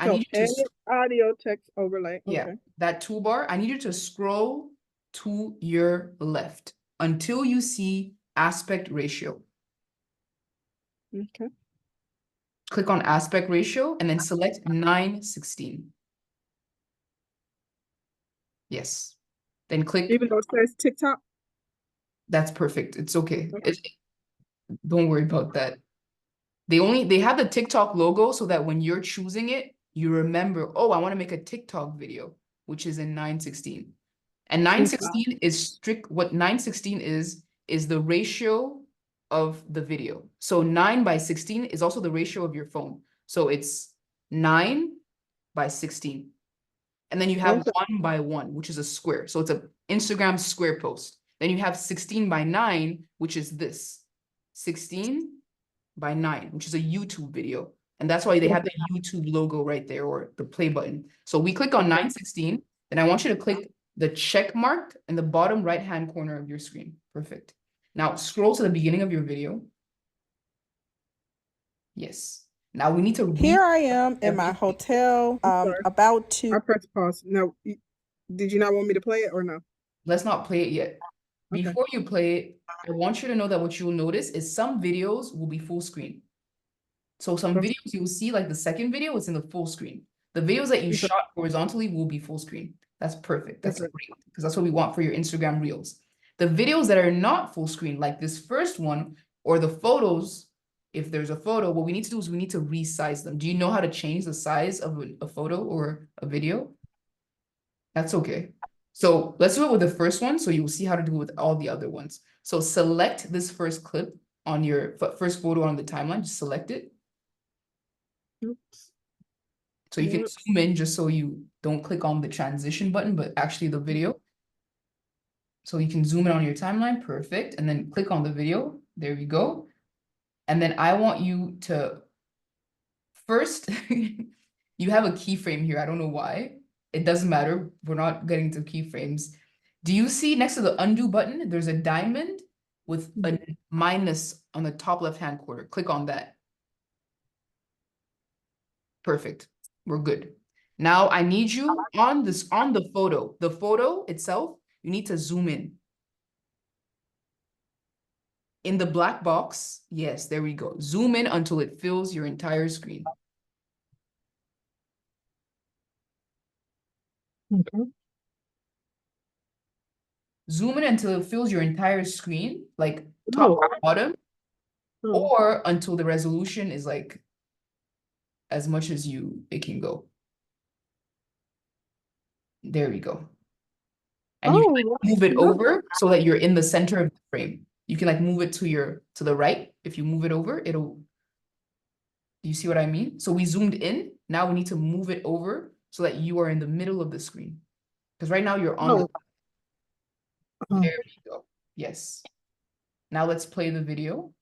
I So need you to, edit audio text overlay. yeah, Okay. that toolbar, I need you to scroll to your left until you see aspect ratio. Okay. Click on aspect ratio and then select 9:16. Yes. Then click, Even though it says TikTok. that's perfect. It's okay. Okay. Don't worry about that. They have the TikTok logo so that when you're choosing it, you remember, oh, I want to make a TikTok video, which is in 916. And 916 is strict. What 916 is the ratio of the video. So 9:16 is also the ratio of your phone. So it's 9:16. And then you have Okay. 1:1, which is a square. So it's a Instagram square post. Then you have 16:9, which is this. 16:9, which is a YouTube video. And that's why they have the YouTube logo right there, or the play button. So we click on 9:16, then I want you to click the check mark in the bottom right-hand corner of your screen. Perfect. Now scroll to the beginning of your video. Yes. Now we need to Here I am in my hotel, sorry. about to. I pressed pause. No, did you not want me to play it or no? Let's not play it yet. Okay. Before you play it, I want you to know that what you will notice is some videos will be full screen. So some Okay. videos you will see, like the second video, it's in the full screen. The videos that you Okay. shot horizontally will be full screen. That's perfect. That's Okay. great, because that's what we want for your Instagram Reels. The videos that are not full screen, like this first one, or the photos, if there's a photo, what we need to do is we need to resize them. Do you know how to change the size of a photo or a video? That's okay. So let's do it with the first one, so you'll see how to do it with all the other ones. So select this first clip on your first photo on the timeline. Just select it. Oops. So you can zoom in just so you don't click on the transition button, but actually the video. So you can zoom in on your timeline. Perfect. And then click on the video. There we go. And then I want you to first, you have a keyframe here. I don't know why. It doesn't matter. We're not getting to keyframes. Do you see next to the undo button, there's a diamond with a minus on the top left-hand corner. Click on that. Perfect. We're good. Now I need you on the photo. The photo itself, you need to zoom in. In the black box, yes, there we go. Zoom in until it fills your entire screen. Okay. Zoom in until it fills your entire screen, like top to bottom, or until the resolution is like as much as it can go. There we go. And you can like move it over so that you're in the center of the frame. You can like move it to the right. If you move it over, do you see what I mean? So we zoomed in. Now we need to move it over so that you are in the middle of the screen. Because right now you're on there we go. Yes. Now let's play the video.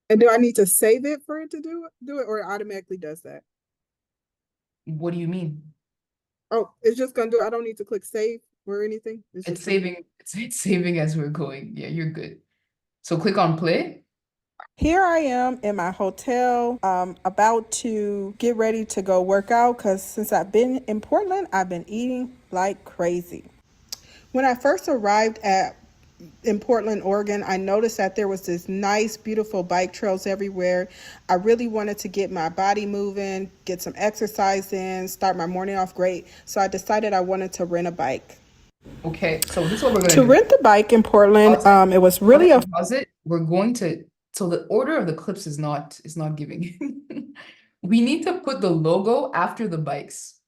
And do I need to save it for it to do it, or it automatically does that? What do you mean? Oh, it's just gonna do it. I don't need to click save or anything. It's saving. It's saving as we're going. Yeah, you're good. So click on play. Here I am in my hotel, about to get ready to go work out, because since I've been in Portland, I've been eating like crazy. When I first arrived in Portland, Oregon, I noticed that there was this nice, beautiful bike trails everywhere. I really wanted to get my body moving, get some exercise in, start my morning off great. So I decided I wanted to rent a bike. Okay, so this is what we're gonna do. To rent the bike in Portland, it was really a We're going to, so the order of the clips is not giving. We need to put the logo after the bikes.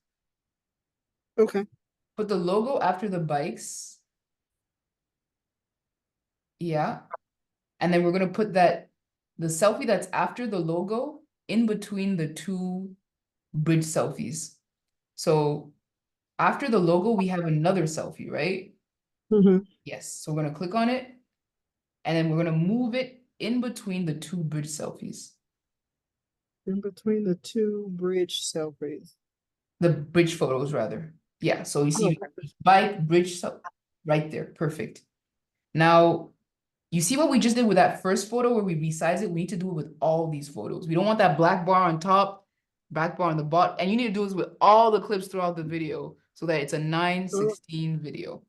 Okay. Put the logo after the bikes. Yeah. And then we're gonna put the selfie that's after the logo in between the two bridge selfies. So after the logo, we have another selfie, right? Yes. So we're gonna click on it, and then we're gonna move it in between the two bridge selfies. In between the two bridge selfies. The bridge photos, rather. Yeah. So you see bike, bridge, right there. Perfect. Now, you see what we just did with that first photo where we resize it? We need to do it with all these photos. We don't want that black bar on top, black bar on the bottom. And you need to do this with all the clips throughout the video so that it's a 9:16 video.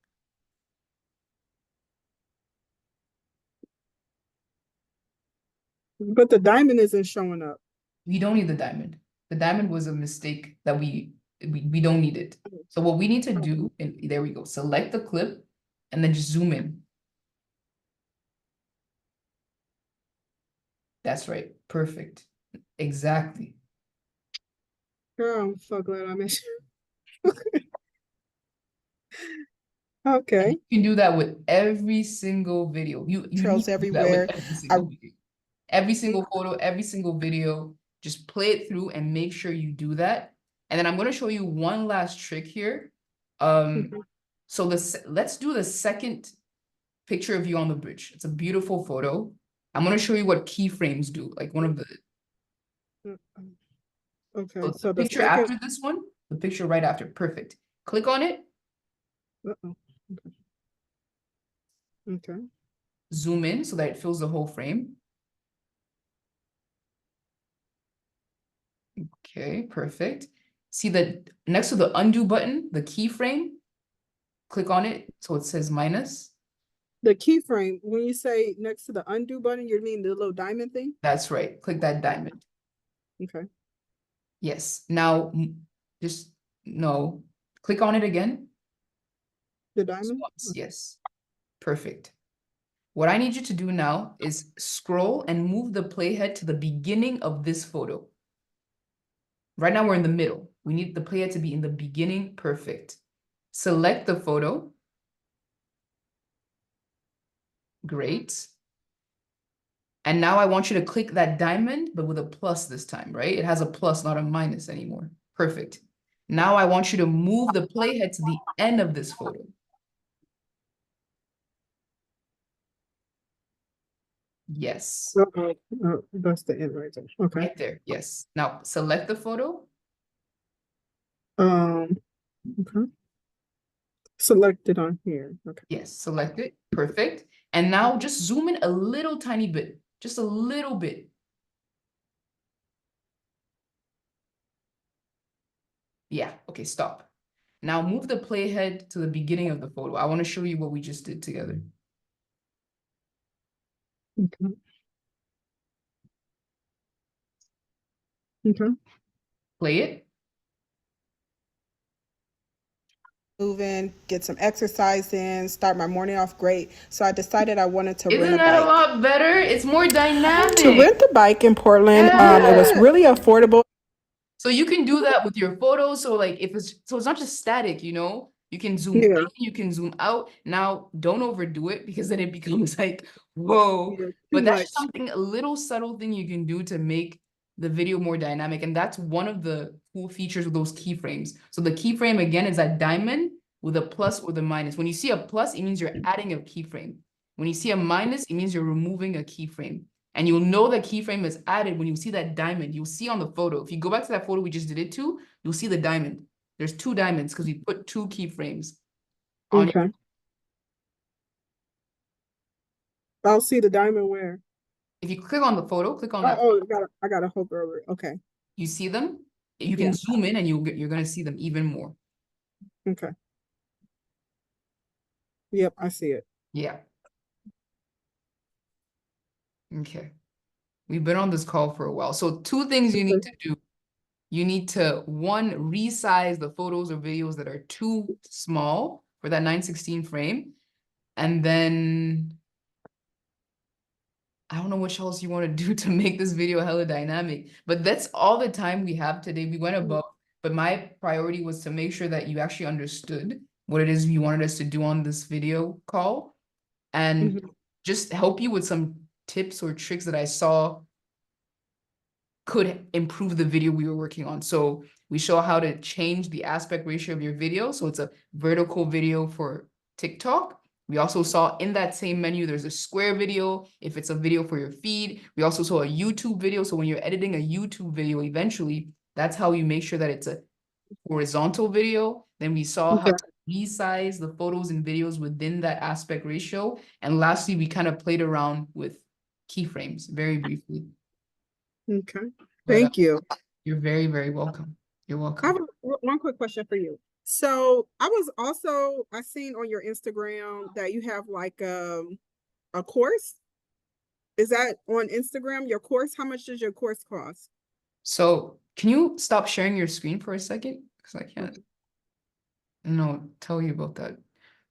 But the diamond isn't showing up. We don't need the diamond. The diamond was a mistake that we don't need it. So what we need to do, and there we go, select the clip and then just zoom in. That's right. Perfect. Exactly. Girl, I'm so glad I met you. Okay. And you can do that with every single video. You need Trails to do that with everywhere. every I single video. Every single photo, every single video, just play it through and make sure you do that. And then I'm going to show you one last trick here. Mhm. So let's do the second picture of you on the bridge. It's a beautiful photo. I'm going to show you what keyframes do. Like one of the Okay, so so the the picture second. after this one, the picture right after. Perfect. Click on it, Uh-oh. Okay. zoom in so that it fills the whole frame. Okay, perfect. See that next to the undo button, the keyframe, click on it so it says minus. The keyframe, when you say next to the undo button, you mean the little diamond thing? That's right. Click that diamond. Okay. Yes. Now, just no. Click on it again. The Just diamond? once. Yes. Perfect. What I need you to do now is scroll and move the playhead to the beginning of this photo. Right now we're in the middle. We need the playhead to be in the beginning. Perfect. Select the photo. Great. And now I want you to click that diamond, but with a plus this time, right? It has a plus, not a minus anymore. Perfect. Now I want you to move the playhead to the end of this photo. Yes. That's the end right there. Okay. Right there. Yes. Now select the photo. Okay. Selected on here. Okay. Yes, select it. Perfect. And now just zoom in a little tiny bit, just a little bit. Yeah, okay, stop. Now move the playhead to the beginning of the photo. I want to show you what we just did together. Okay. Okay. Play it. move in, get some exercise in, start my morning off great. So I decided I wanted to rent Isn't a that a bike. lot better? It's more dynamic. To rent the bike in Portland, it was Yeah. really affordable. So you can do that with your photos. So like if it's so it's not just static, you know, you can zoom Yeah. in, you can zoom out. Now don't overdo it because then it becomes like, whoa. Yeah. Too But that's just much. something, a little subtle thing you can do to make the video more dynamic. And that's one of the cool features of those keyframes. So the keyframe again is that diamond with a plus or the minus. When you see a plus, it means you're adding a keyframe. When you see a minus, it means you're removing a keyframe. And you'll know the keyframe is added when you see that diamond. You'll see on the photo. If you go back to that photo we just did it to, you'll see the diamond. There's two diamonds because we put two keyframes on. Okay. I'll see the diamond where. If you click on the photo, click on Oh, that. I gotta hope over. Okay. You see them. You Yeah. can zoom in and you're gonna see them even more. Okay. Yep, I see it. Yeah. Okay. We've been on this call for a while. So two things you need to do. You need to, one, resize the photos or videos that are too small for that 916 frame. And then I don't know what else you want to do to make this video hella dynamic, but that's all the time we have today. We went above, but my priority was to make sure that you actually understood what it is you wanted us to do on this video call and just help you with some tips or tricks that I saw could improve the video we were working on. So we show how to change the aspect ratio of your video. So it's a vertical video for TikTok. We also saw in that same menu, there's a square video if it's a video for your feed. We also saw a YouTube video. So when you're editing a YouTube video, eventually, that's how you make sure that it's a horizontal video. Then we saw how to resize the photos and videos within that aspect ratio. And lastly, we kind of played around with keyframes very briefly. Okay. But, Thank you. You're very, very welcome. You're I have welcome. one quick question for you. So I seen on your Instagram that you have like a course. Is that on Instagram, your course? How much does your course cost? So can you stop sharing your screen for a second? Because I can't tell you about that.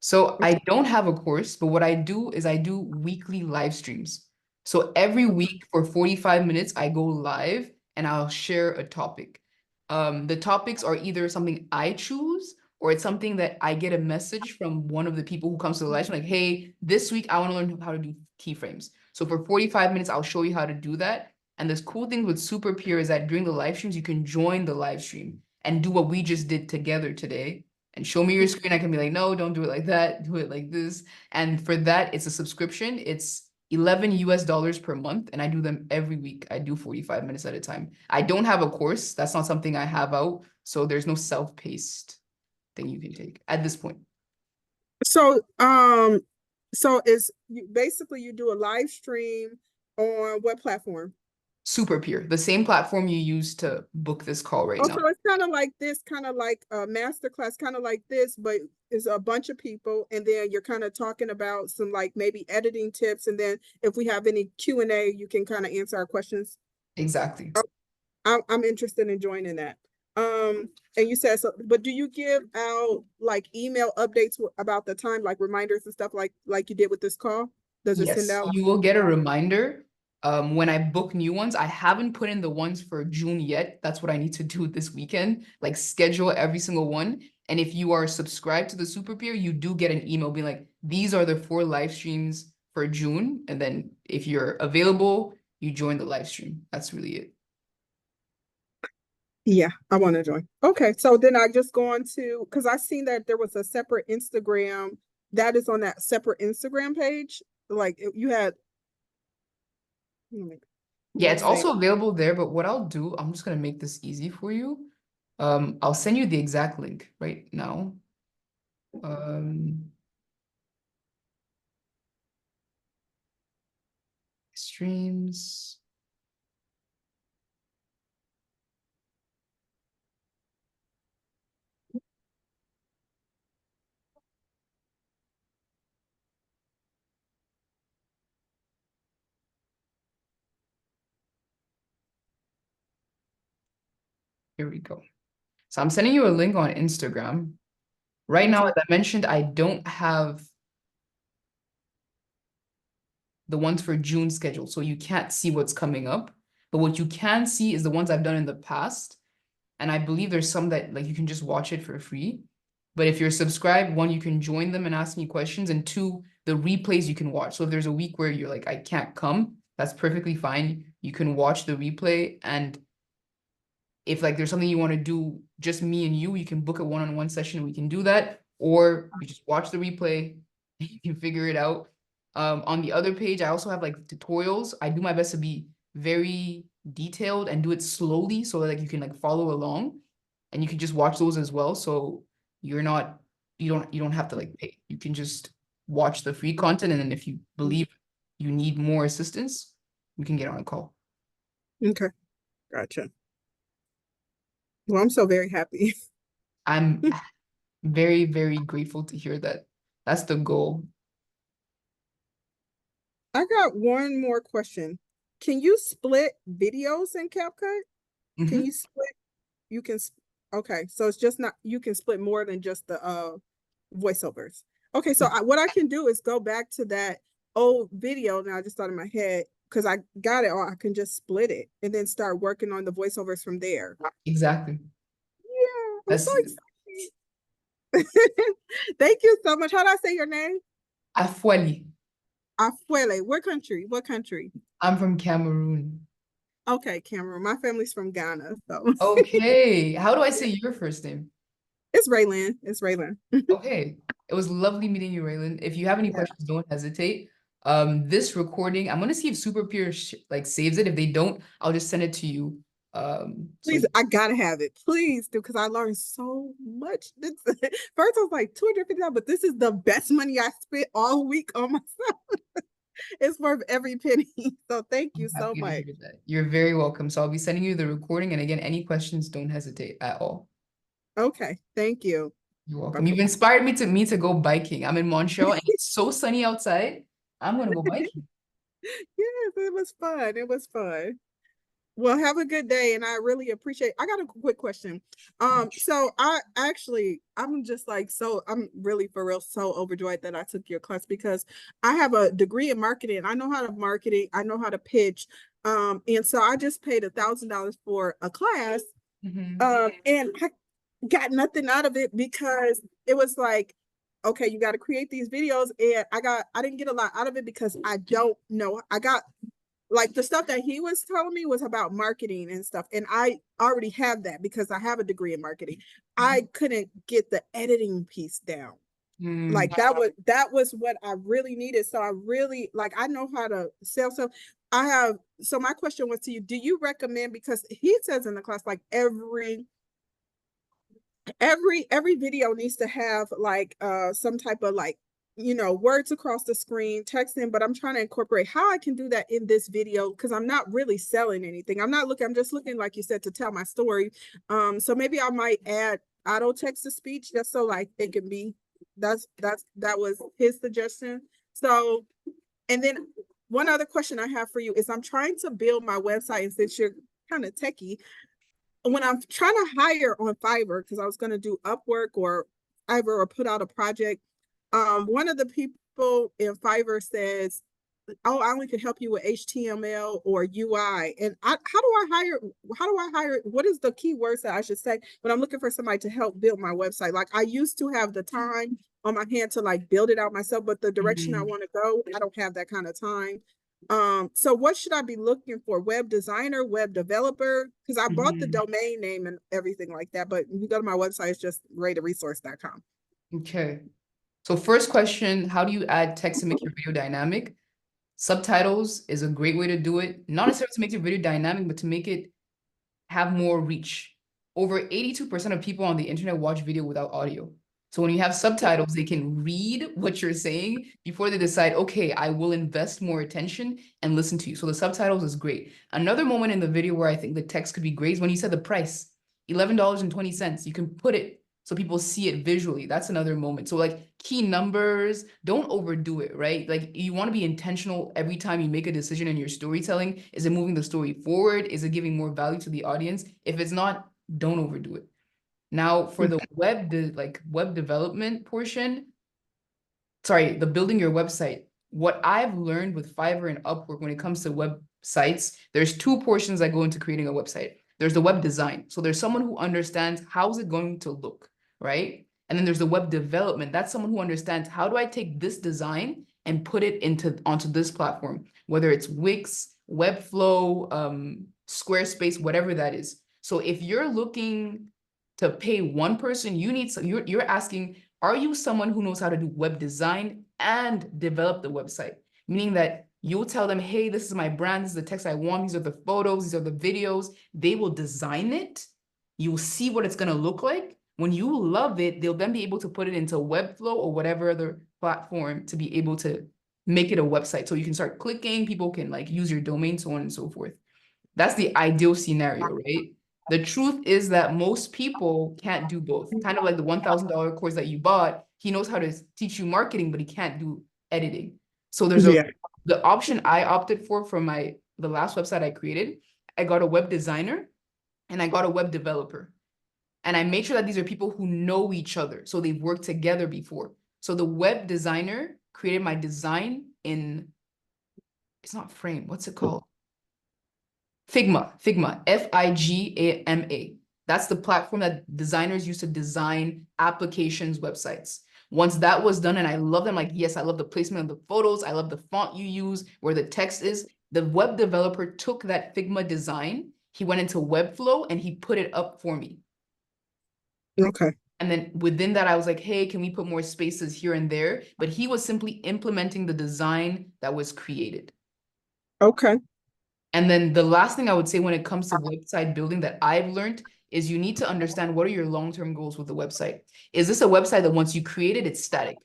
So I don't have a course, but what I do is I do weekly live streams. So every week for 45 minutes, I go live and I'll share a topic. The topics are either something I choose or it's something that I get a message from one of the people who comes to the live stream, like, hey, this week I want to learn how to do keyframes. So for 45 minutes, I'll show you how to do that. And this cool thing with Super Peer is that during the live streams, you can join the live stream and do what we just did together today. And show me your screen. I can be like, no, don't do it like that. Do it like this. And for that, it's a subscription. It's $11 per month, and I do them every week. I do 45 minutes at a time. I don't have a course. That's not something I have out. So there's no self-paced thing you can take at this point. So, so is basically you do a live stream on what platform? Super Peer, the same platform you use to book this call right now. So it's kind of like this, kind of like a masterclass, kind of like this, but it's a bunch of people, and then you're kind of talking about some like maybe editing tips, and then if we have any Q&A, you can kind of answer our questions. Exactly. I'm interested in joining that. And you said so, but do you give out like email updates about the time, like reminders and stuff like you did with this call? Does it send Yes, out? you will get a reminder when I book new ones. I haven't put in the ones for June yet. That's what I need to do this weekend, like schedule every single one. And if you are subscribed to the Super Peer, you do get an email being like, these are the 4 live streams for June. And then if you're available, you join the live stream. That's really it. Yeah, I want to join. Okay, so then I just go on to, because I seen that there was a separate Instagram that is on that separate Instagram page. Like you had. Yeah, it's also available there, but what I'll do, I'm just gonna make this easy for you. I'll send you the exact link right now. Streams. Here we go. So I'm sending you a link on Instagram. Right now, as I mentioned, I don't have the ones for June scheduled, so you can't see what's coming up. But what you can see is the ones I've done in the past. And I believe there's some that like you can just watch it for free. But if you're subscribed, 1, you can join them and ask me questions, and 2, the replays you can watch. So if there's a week where you're like, I can't come, that's perfectly fine. You can watch the replay, and if like there's something you want to do, just me and you can book a one-on-one session. We can do that, or you just watch the replay. You can figure it out. On the other page, I also have like tutorials. I do my best to be very detailed and do it slowly so that like you can like follow along, and you can just watch those as well. So you're not, you don't have to like pay. You can just watch the free content, and then if you believe you need more assistance, we can get on a call. Okay, gotcha. Well, I'm so very happy. I'm very, very grateful to hear that. That's the goal. I got one more question. Can you split videos in CapCut? Can you split? You can. Okay, so it's just not. You can split more than just the voiceovers. Okay, so what I can do is go back to that old video. Now I just thought in my head because I got it, or I can just split it and then start working on the voiceovers from there. Exactly. Yeah, I'm so excited. Thank you so much. How do I say your name? Afwali. Afuele. What country? What country? I'm from Cameroon. Okay, Cameroon. My family's from Ghana, so. Okay. How do I say your first name? It's Raylan. It's Raylan. Okay. It was lovely meeting you, Raylan. If you have any questions, don't hesitate. This recording, I'm gonna see if Super Peer like saves it. If they don't, I'll just send it to you. Please, I gotta have it. Please do, because I learned so much. First, I was like $250, but this is the best money I spent all week on myself. It's worth every penny. So thank you so much. You're very welcome. So I'll be sending you the recording. And again, any questions, don't hesitate at all. Okay, thank you. You're welcome. You've inspired me to go biking. I'm in Montreal and it's so sunny outside. I'm gonna go biking. Yes, it was fun. It was fun. Well, have a good day, and I really appreciate. I got a quick question. So I'm just like I'm really for real so overjoyed that I took your class because I have a degree in marketing. I know how to market. I know how to pitch. And so I just paid $1,000 for a class. And I got nothing out of it because it was like, okay, you got to create these videos, and I didn't get a lot out of it because I don't know. I got like the stuff that he was telling me was about marketing and stuff, and I already have that because I have a degree in marketing. I couldn't get the editing piece down. Like that was what I really needed. So I really like I know how to sell. So my question was to you, do you recommend, because he says in the class like every video needs to have like some type of like words across the screen, texting, but I'm trying to incorporate how I can do that in this video because I'm not really selling anything. I'm just looking, like you said, to tell my story. So maybe I might add auto text to speech just so like it can be that was his suggestion. So, and then one other question I have for you is I'm trying to build my website, and since you're kind of techie, when I'm trying to hire on Fiverr, because I was going to do Upwork or Fiverr or put out a project, one of the people in Fiverr says, "Oh, I only can help you with HTML or UI." And how do I hire? How do I hire? What is the key words that I should say when I'm looking for somebody to help build my website? Like I used to have the time on my hand to like build it out myself, but the direction I want to go, I don't have that kind of time. So what should I be looking for? Web designer, web developer? Because I bought the domain name and everything like that, but if you go to my website, it's just ratearesource.com. Okay. So first question, how do you add text to make your video dynamic? Subtitles is a great way to do it. Not necessarily to make your video dynamic, but to make it have more reach. Over 82% of people on the internet watch video without audio. So when you have subtitles, they can read what you're saying before they decide, okay, I will invest more attention and listen to you. So the subtitles is great. Another moment in the video where I think the text could be great is when you said the price, $11.20. You can put it so people see it visually. That's another moment. So like key numbers, don't overdo it, right? Like you want to be intentional every time you make a decision in your storytelling. Is it moving the story forward? Is it giving more value to the audience? If it's not, don't overdo it. Now for the web development portion, sorry, the building your website. What I've learned with Fiverr and Upwork when it comes to websites, there's two portions that go into creating a website. There's the web design. So there's someone who understands how is it going to look, right? And then there's the web development. That's someone who understands how do I take this design and put it onto this platform, whether it's Wix, Webflow, Squarespace, whatever that is. So if you're looking to pay one person, you're asking, are you someone who knows how to do web design and develop the website? Meaning that you'll tell them, hey, this is my brand, this is the text I want, these are the photos, these are the videos. They will design it. You'll see what it's going to look like. When you love it, they'll then be able to put it into Webflow or whatever other platform to be able to make it a website. So you can start clicking, people can like use your domain, so on and so forth. That's the ideal scenario, right? The truth is that most people can't do both. Kind of like the $1,000 course that you bought, he knows how to teach you marketing, but he can't do editing. So there's the option I opted for the last website I created. I got a web designer and I got a web developer. And I made sure that these are people who know each other. So they've worked together before. So the web designer created my design in, it's not Frame, what's it called? Figma, Figma. That's the platform that designers use to design applications, websites. Once that was done, and I love them, like, yes, I love the placement of the photos. I love the font you use, where the text is. The web developer took that Figma design. He went into Webflow and he put it up for me. Okay. And then within that, I was like, hey, can we put more spaces here and there? But he was simply implementing the design that was created. Okay. And then the last thing I would say when it comes to website building that I've learned is you need to understand what are your long-term goals with the website. Is this a website that once you create it, it's static?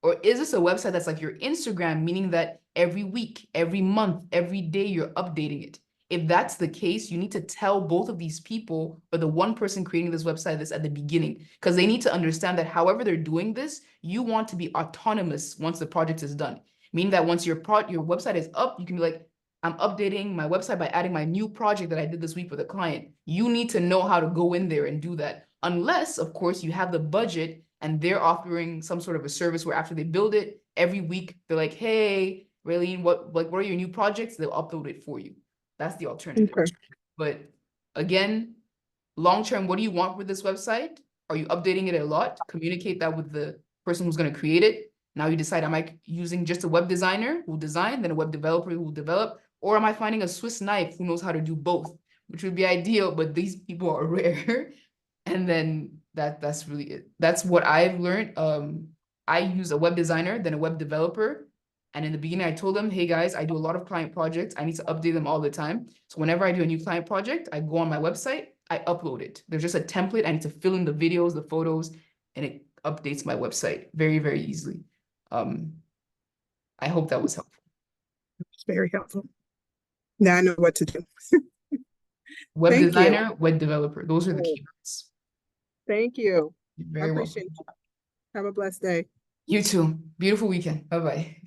Or is this a website that's like your Instagram, meaning that every week, every month, every day you're updating it? If that's the case, you need to tell both of these people or the one person creating this website this at the beginning, because they need to understand that however they're doing this, you want to be autonomous once the project is done. Meaning that once your website is up, you can be like, I'm updating my website by adding my new project that I did this week with a client. You need to know how to go in there and do that. Unless, of course, you have the budget and they're offering some sort of a service where after they build it, every week they're like, hey, Raylene, what are your new projects? They'll upload it for you. That's the alternative. Okay. But again, long term, what do you want with this website? Are you updating it a lot? Communicate that with the person who's going to create it. Now you decide, am I using just a web designer who will design, then a web developer who will develop, or am I finding a Swiss knife who knows how to do both, which would be ideal, but these people are rare. And then that's really it. That's what I've learned. I use a web designer, then a web developer. And in the beginning, I told them, hey guys, I do a lot of client projects. I need to update them all the time. So whenever I do a new client project, I go on my website, I upload it. There's just a template. I need to fill in the videos, the photos, and it updates my website very, very easily. I hope that was helpful. It's very helpful. Now I know what to do. Web Thank you. designer, web developer. Those are the Oh. keywords. Thank you. You're I very appreciate welcome. you. Have a blessed day. You too. Beautiful weekend. Bye-bye.